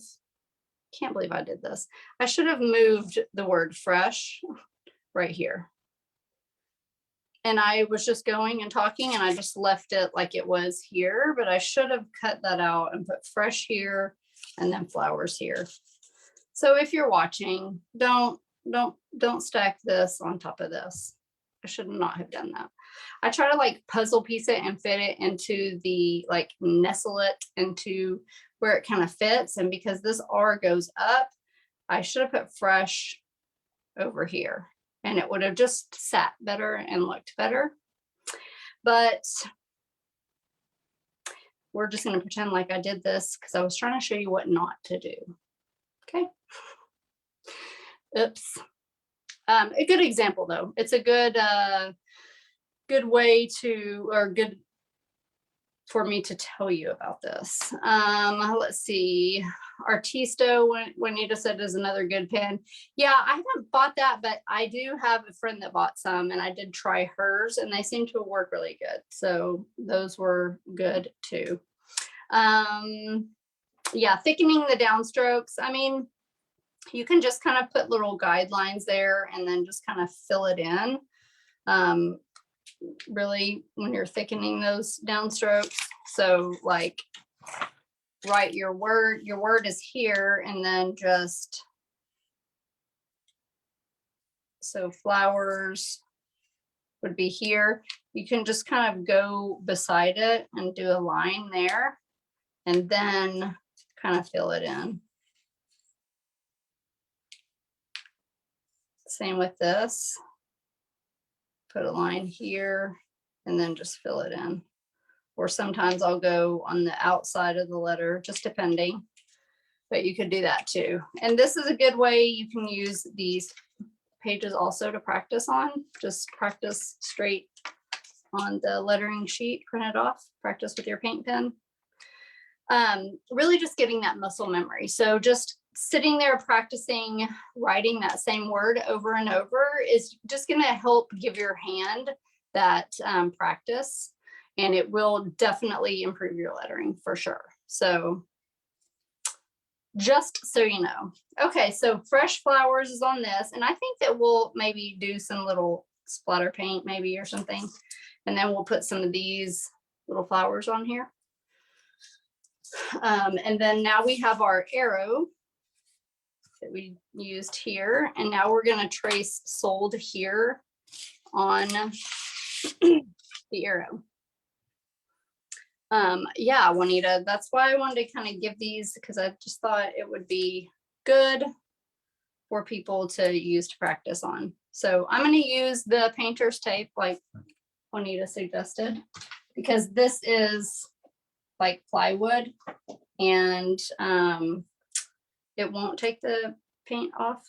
can't believe I did this. I should have moved the word fresh right here. And I was just going and talking and I just left it like it was here, but I should have cut that out and put fresh here and then flowers here. So if you're watching, don't stack this on top of this. I should not have done that. I try to puzzle piece it and fit it into the, nestle it into where it kind of fits. And because this R goes up, I should have put fresh over here and it would have just sat better and looked better. But we're just going to pretend like I did this because I was trying to show you what not to do. Okay. Oops. A good example though. It's a good way to, or good for me to tell you about this. Let's see. Artisto, Juanita said, is another good pen. Yeah, I haven't bought that, but I do have a friend that bought some and I did try hers and they seem to work really good. So those were good too. Yeah, thickening the downstrokes. I mean, you can just kind of put little guidelines there and then just kind of fill it in. Really, when you're thickening those downstrokes. So write your word is here and then just, so flowers would be here. You can just kind of go beside it and do a line there and then kind of fill it in. Same with this. Put a line here and then just fill it in. Or sometimes I'll go on the outside of the letter, just depending, but you could do that too. And this is a good way you can use these pages also to practice on. Just practice straight on the lettering sheet, print it off, practice with your paint pen. Really just getting that muscle memory. So just sitting there practicing writing that same word over and over is just going to help give your hand that practice, and it will definitely improve your lettering for sure. So just so you know. Okay, so fresh flowers is on this, and I think that we'll maybe do some little splatter paint maybe or something, and then we'll put some of these little flowers on here. And then now we have our arrow that we used here, and now we're going to trace sold here on the arrow. Yeah, Juanita, that's why I wanted to kind of give these, because I just thought it would be good for people to use to practice on. So I'm going to use the painter's tape like Juanita suggested, because this is like plywood, and it won't take the paint off.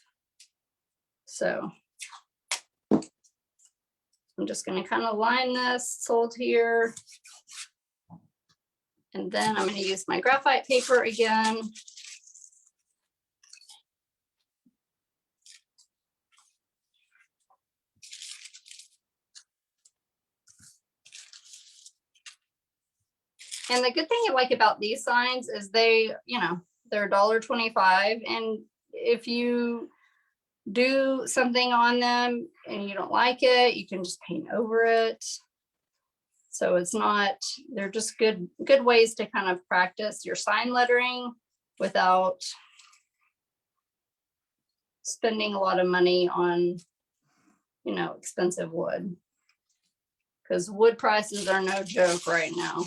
So I'm just going to kind of line this sold here. And then I'm going to use my graphite paper again. And the good thing I like about these signs is they, you know, they're $1.25. And if you do something on them and you don't like it, you can just paint over it. So it's not, they're just good ways to kind of practice your sign lettering without spending a lot of money on, you know, expensive wood. Because wood prices are no joke right now.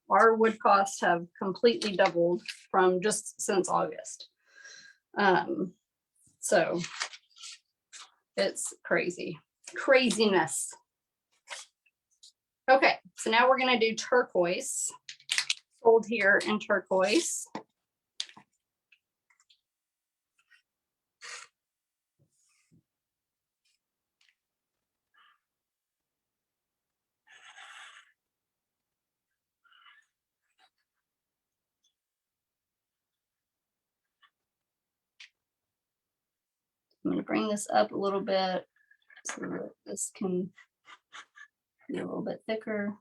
Our wood costs have completely doubled from just since August. So it's craziness. Okay, so now we're going to do turquoise, sold here in turquoise. I'm going to bring this up a little bit so that this can be a little bit thicker.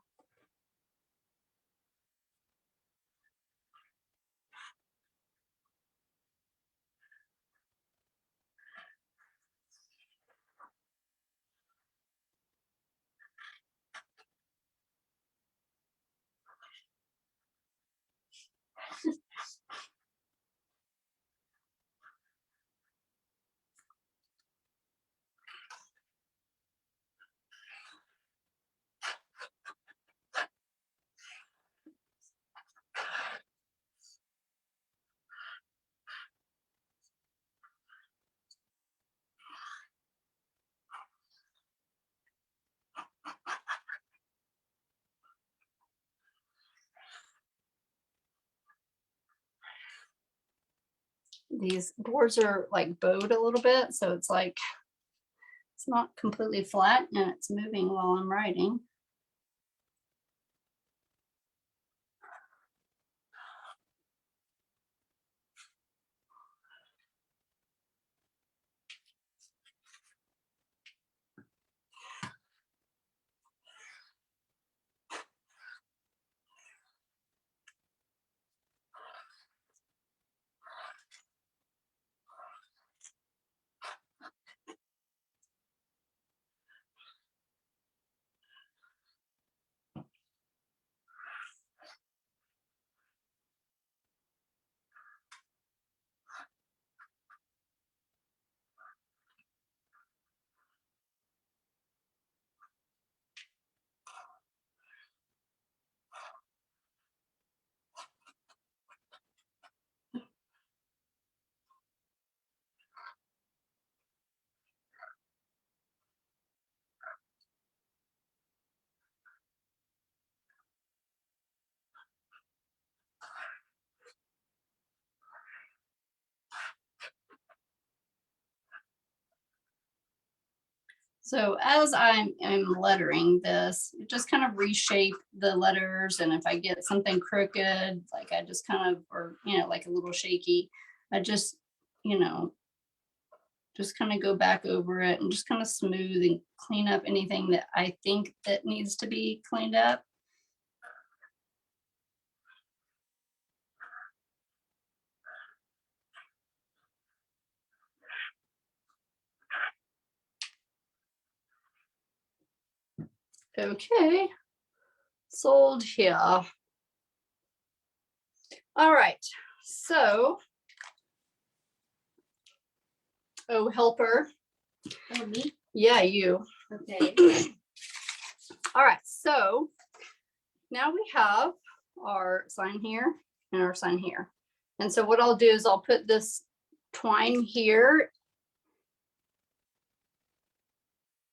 These boards are like bowed a little bit, so it's like it's not completely flat and it's moving while I'm writing. So as I'm lettering this, just kind of reshape the letters. And if I get something crooked, like I just kind of, or, you know, like a little shaky, I just, you know, just kind of go back over it and just kind of smooth and clean up anything that I think that needs to be cleaned up. Okay, sold here. All right, so, oh, helper. Oh, me? Yeah, you. Okay. All right, so now we have our sign here and our sign here. And so what I'll do is I'll put this twine here.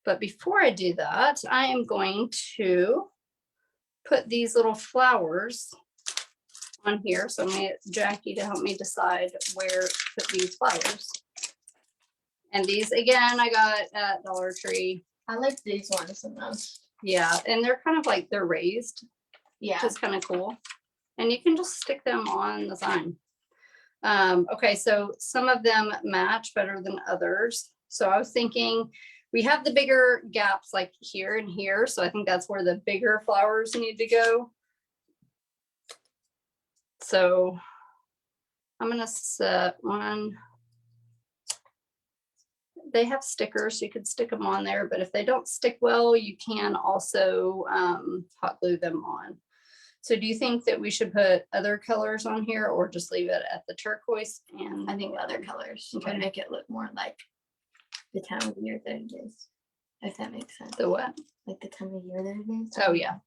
But before I do that, I am going to put these little flowers on here. So I'm gonna get Jackie to help me decide where to put these flowers. And these, again, I got at Dollar Tree. I like these ones the most. Yeah, and they're kind of like, they're raised, Yeah. which is kind of cool. And you can just stick them on the sign. Okay, so some of them match better than others. So I was thinking, we have the bigger gaps like here and here. So I think that's where the bigger flowers need to go. So I'm gonna set one. They have stickers, so you could stick them on there, but if they don't stick well, you can also hot glue them on. So do you think that we should put other colors on here or just leave it at the turquoise? And I think other colors Okay. would make it look more like the time of year that it is. If that makes sense. The what? Like the time of year that it is. Oh, yeah.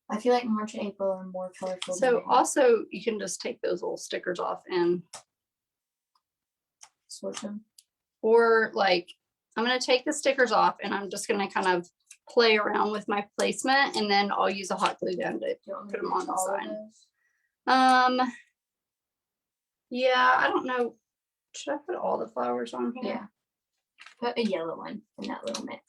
I feel like March and April are more colorful. than So May. also you can just take those little stickers off and, Switch them. or like, I'm gonna take the stickers off and I'm just gonna kind of play around with my placement and then I'll use a hot glue gun to Do you want me put to them use on the all of sign. those? Yeah, I don't know. Should I put all the flowers on here? Yeah. Put a yellow one in that little mix.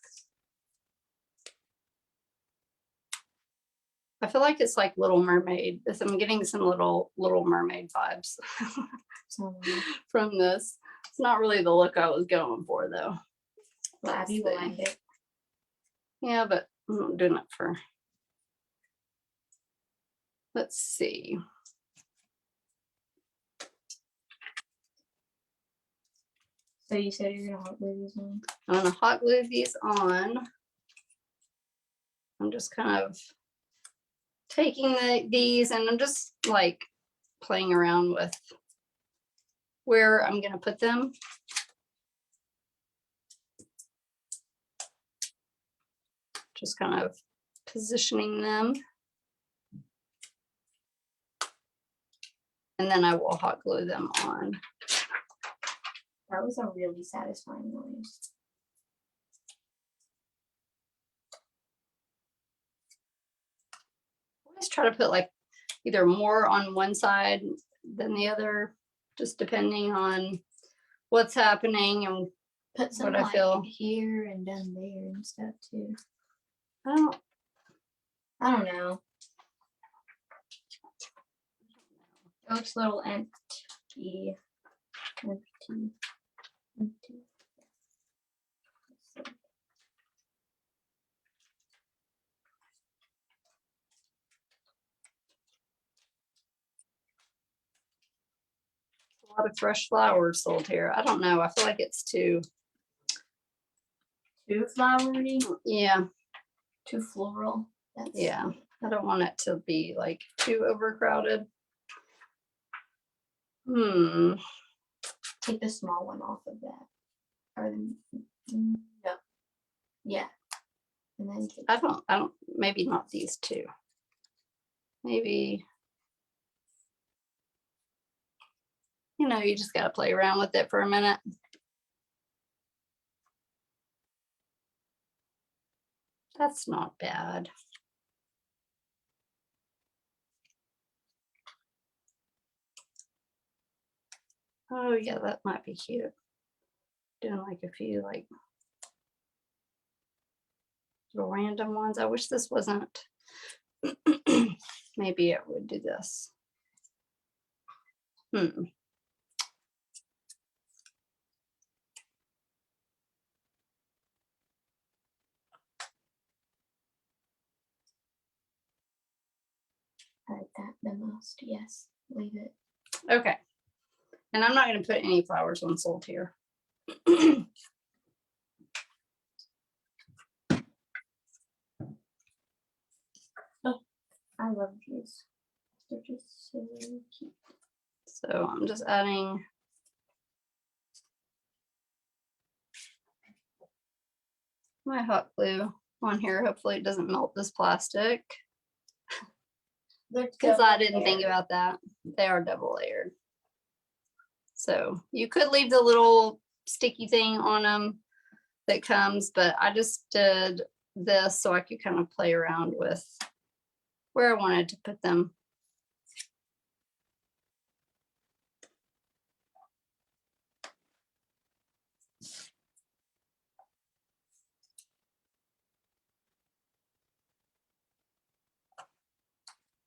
I feel like it's like Little Mermaid. I'm getting some Little Mermaid vibes So from this. It's not really the look I was going for though. well, Abby will like it. Yeah, but I'm not doing it for. Let's see. So you said you're gonna hot glue these on? I'm gonna hot glue these on. I'm just kind of taking these and I'm just like playing around with where I'm gonna put them. Just kind of positioning them. And then I will hot glue them on. That was a really satisfying noise. Always try to put like either more on one side than the other, just depending on what's happening and Put some what I like feel. here and down there and stuff too. I I don't know. It looks a little empty. Empty. Empty. Let's see. a lot of fresh flowers sold here. I don't know. I feel like it's too, Too flowery, yeah, too floral. That's yeah. I don't want it to be like too overcrowded. Take the small one off of that. Or no. Yeah. And then take I don't, maybe not these two. Maybe, you know, you just gotta play around with it for a minute. That's not bad. Oh yeah, that might be cute. Doing like a few like little random ones. I wish this wasn't. Maybe it would do this. I like that the most. Yes. Leave it. Okay. And I'm not going to put any flowers on sold here. I love these. They're just so cute. So I'm just adding my hot glue on here. Hopefully it doesn't melt this plastic because I didn't think about that. They are double layered. So you could leave the little sticky thing on them that comes, but I just did this so I could kind of play around with where I wanted to put them.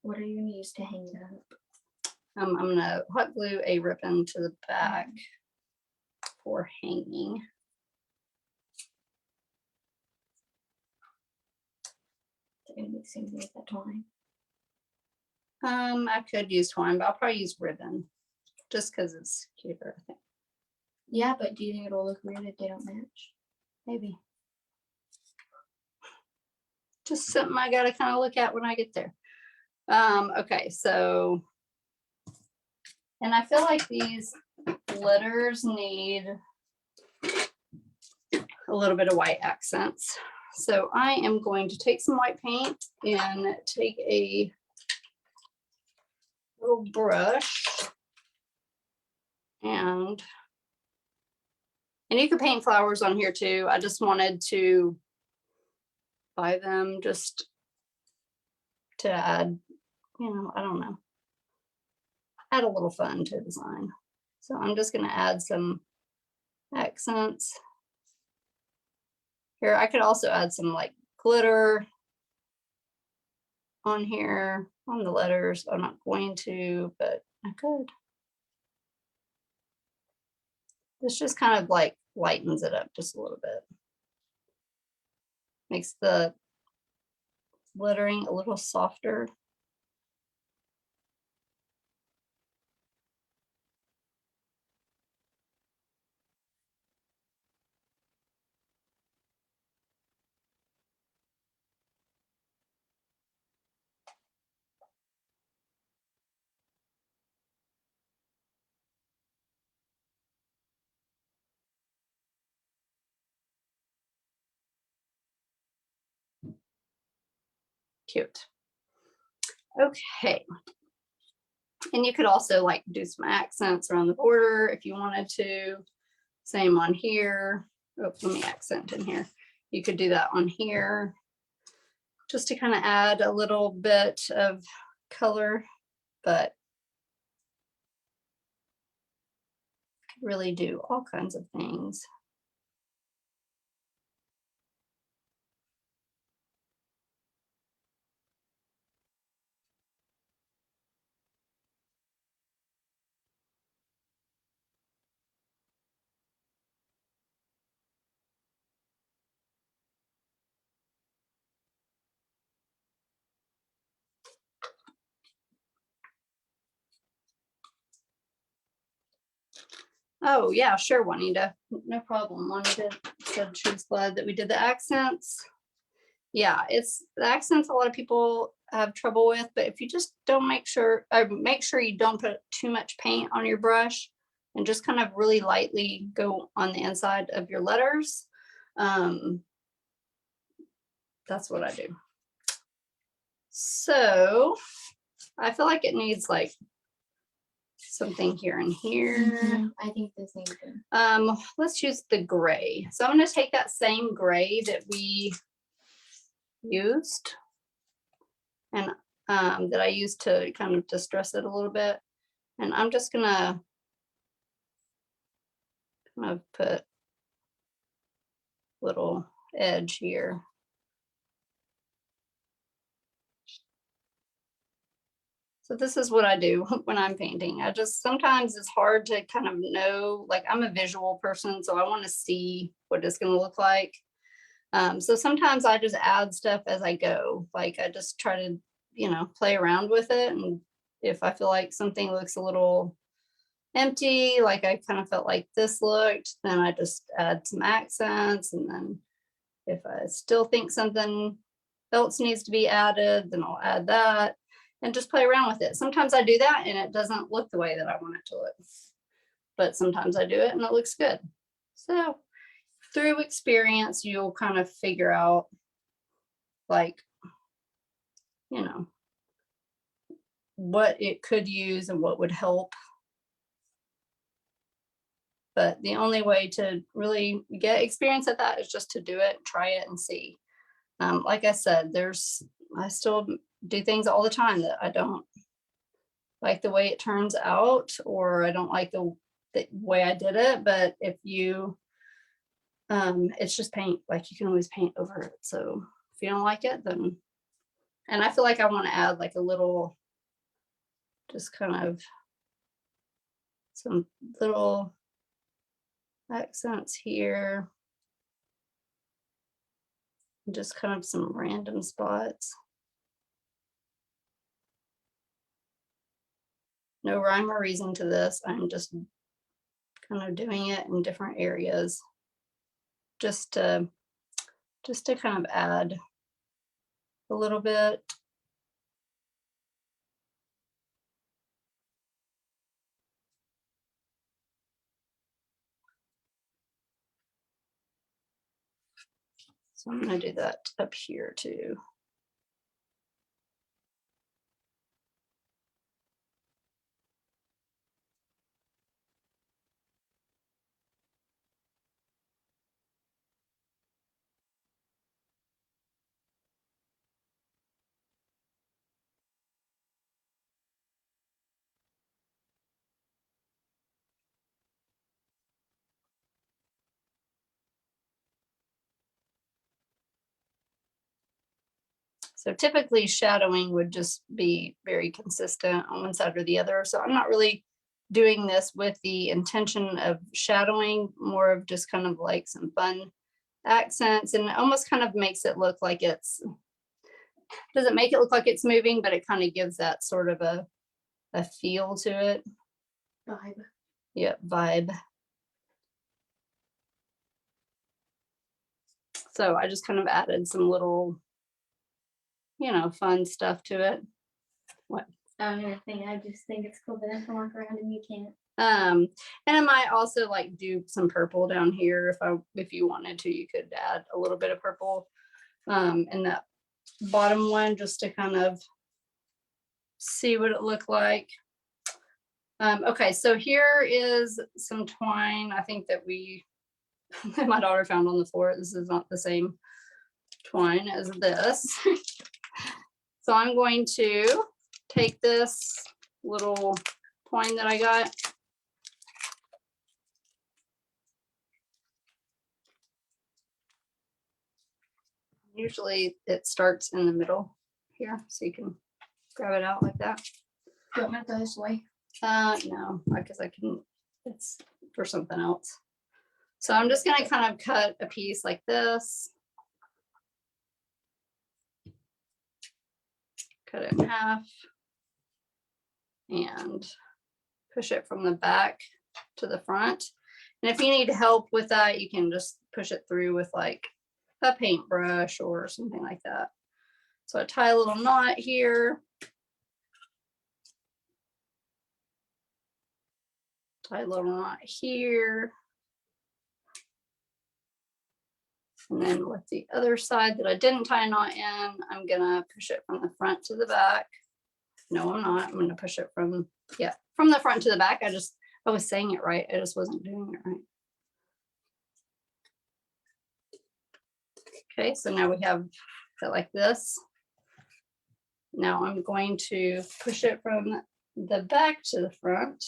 What are you gonna use to hang it up? I'm gonna hot glue a ribbon to the back for hanging. Is it gonna be the same thing with that twine? I could use twine, but I'll probably use ribbon just because it's cuter, I think. Yeah, but do you think it'll look weird if they don't match? Maybe. Just something I gotta kind of look at when I get there. Okay, so, and I feel like these letters need a little bit of white accents. So I am going to take some white paint and take a little brush and you can paint flowers on here too. I just wanted to buy them just to add, you know, I don't know, add a little fun to the design. So I'm just going to add some accents here. I could also add some like glitter on here on the letters. I'm not going to, but I could. This just kind of like lightens it up just a little bit. Makes the lettering a little softer. Cute. Okay. And you could also like do some accents around the border if you wanted to. Same on here. Oh, let me accent in here. You could do that on here just to kind of add a little bit of color, but really do all kinds of things. Oh yeah, sure, Juanita, no problem. Juanita said she was glad that we did the accents. Yeah, it's the accents a lot of people have trouble with, but if you just don't make sure you don't put too much paint on your brush and just kind of really lightly go on the inside of your letters. That's what I do. So I feel like it needs like something here and here. I think the same thing. Let's use the gray. So I'm going to take that same gray that we used and that I used to kind of distress it a little bit. And I'm just going to kind of put a little edge here. So this is what I do when I'm painting. I just, sometimes it's hard to kind of know, like I'm a visual person, so I want to see what it's going to look like. So sometimes I just add stuff as I go. Like I just try to, you know, play around with it. And if I feel like something looks a little empty, like I kind of felt like this looked, then I just add some accents. And then if I still think something else needs to be added, then I'll add that and just play around with it. Sometimes I do that and it doesn't look the way that I want it to look, but sometimes I do it and it looks good. So through experience, you'll kind of figure out, like, you know, what it could use and what would help. But the only way to really get experience at that is just to do it, try it and see. Like I said, I still do things all the time that I don't like the way it turns out, or I don't like the way I did it. But if you, it's just paint, like you can always paint over it. So if you don't like it, then And I feel like I want to add like a little, just kind of some little accents here. Just kind of some random spots. No rhyme or reason to this. I'm just kind of doing it in different areas just to kind of add a little bit. So I'm going to do that up here too. So typically shadowing would just be very consistent on one side or the other. So I'm not really doing this with the intention of shadowing, more of just kind of like some fun accents, and it almost kind of makes it look like doesn't make it look like it's moving, but it kind of gives that sort of a feel to it. Vibe. Yep, vibe. So I just kind of added some little, fun stuff to it. What? I just think it's cool that I can walk around and you can't. And I might also like do some purple down here if you wanted to. You could add a little bit of purple in that bottom one just to kind of see what it looked like. Okay, so here is some twine. I think that my daughter found on the floor. This is not the same twine as this. So I'm going to take this little twine that I got. Usually it starts in the middle here, so you can grab it out like that. You want me to go this way? No, because it's for something else. So I'm just gonna kind of cut a piece like this. Cut it in half. And push it from the back to the front. And if you need help with that, you can just push it through with like a paintbrush or something like that. So I tie a little knot here. Tie a little knot here. And then with the other side that I didn't tie a knot in, I'm gonna push it from the front to the back. No, I'm not. I'm gonna push it from the front to the back. I was saying it right. I just wasn't doing it right. Okay, so now we have it like this. Now I'm going to push it from the back to the front.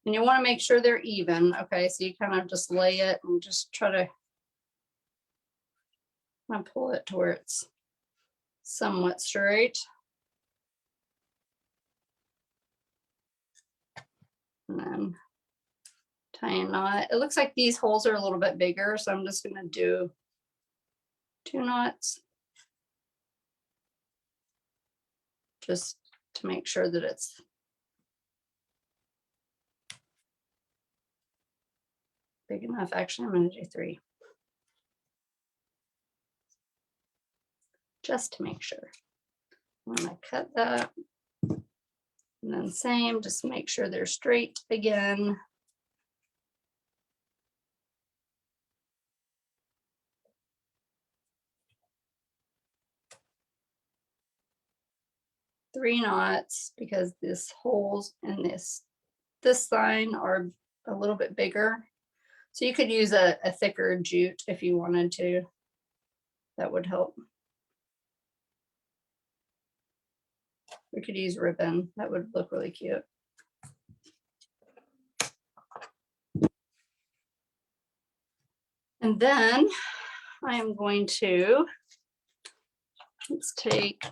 And you want to make sure they're even. Okay, so you kind of just lay it and just try to pull it to where it's somewhat straight. And then tie a knot. It looks like these holes are a little bit bigger, so I'm just going to do 2 knots. Just to make sure that it's big enough. Actually, I'm going to do 3. Just to make sure. I'm going to cut that. And then same, just make sure they're straight again. Three knots, because this holes in this sign are a little bit bigger. So you could use a thicker jute if you wanted to. That would help. we could use ribbon. That would look really cute. And then I am going to, let's take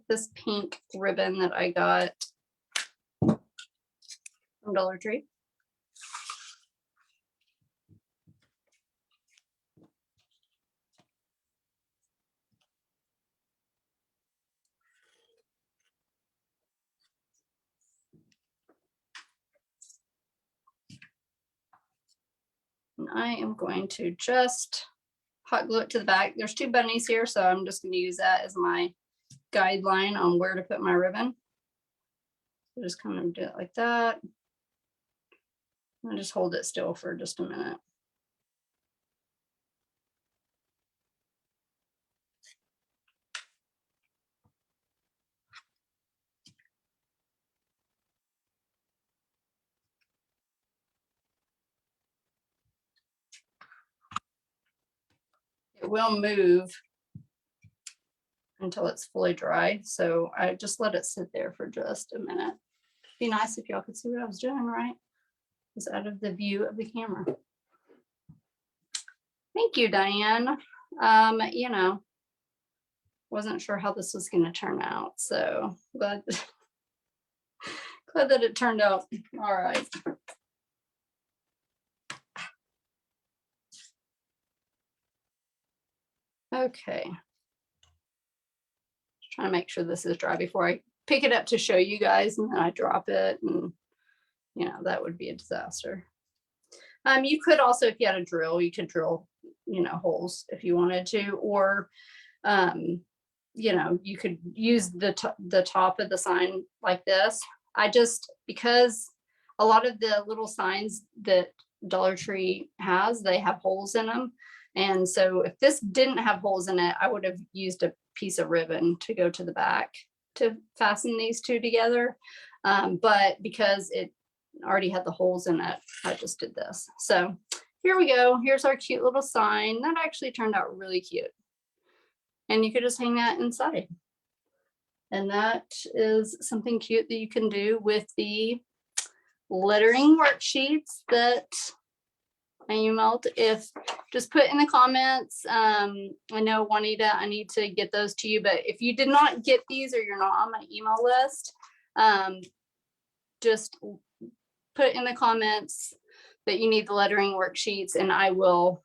this pink ribbon that I got from Dollar Tree. And I am going to just hot glue it to the back. There's 2 bunnies here, so I'm just going to use that as my guideline on where to put my ribbon. So just kind of do it like that. And just hold it still for just a minute. It will move until it's fully dry. So I just let it sit there for just a minute. Be nice if y'all could see what I was doing, right? It's out of the view of the camera. Thank you, Diane. You know, wasn't sure how this was going to turn out. So glad that it turned out all right. Okay. Just trying to make sure this is dry before I pick it up to show you guys, and then I drop it, and you know, that would be a disaster. You could also, if you had a drill, you could drill, you know, holes if you wanted to, or you know, you could use the top of the sign like this. I just, because a lot of the little signs that Dollar Tree has, they have holes in them. And so if this didn't have holes in it, I would have used a piece of ribbon to go to the back to fasten these 2 together. But because it already had the holes in it, I just did this. So here we go. Here's our cute little sign. That actually turned out really cute. And you could just hang that inside. And that is something cute that you can do with the lettering worksheets that I emailed. If just put in the comments, I know Juanita, I need to get those to you, but if you did not get these or you're not on my email list, just put in the comments that you need the lettering worksheets and I will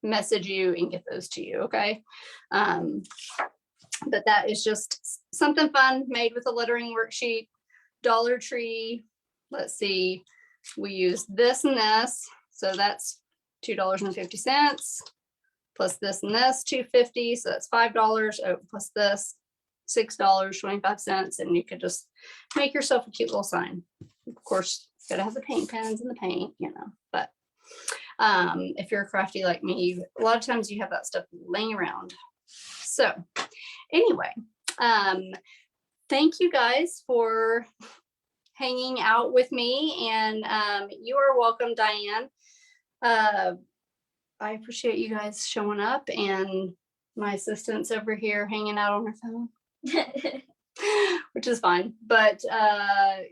message you and get those to you. Okay. But that is just something fun made with a lettering worksheet. Dollar Tree, let's see, we use this and this, so that's $2.50 plus this and this $2.50, so that's $5. Oh, plus this $6.25, and you could just make yourself a cute little sign. Of course, you gotta have the paint pens and the paint, you know, but if you're crafty like me, a lot of times you have that stuff laying around. So anyway, thank you guys for hanging out with me, and you are welcome, Diane. I appreciate you guys showing up, and my assistant's over here hanging out on her phone, which is fine. But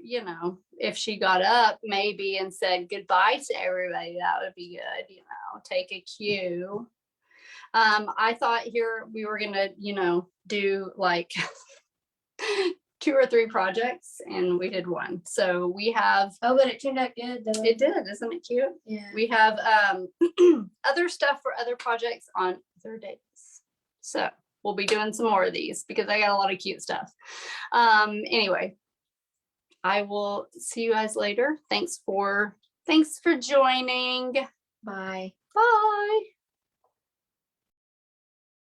you know, if she got up maybe and said goodbye to everybody, that would be good. You know, take a cue. I thought here we were gonna, you know, do like 2 or 3 projects, and we did 1. So we have, Oh, but it turned out good though. it did, isn't it cute? Yeah. We have other stuff for other projects on other days. So we'll be doing some more of these because I got a lot of cute stuff. Anyway, I will see you guys later. Thanks for joining. Bye. Bye.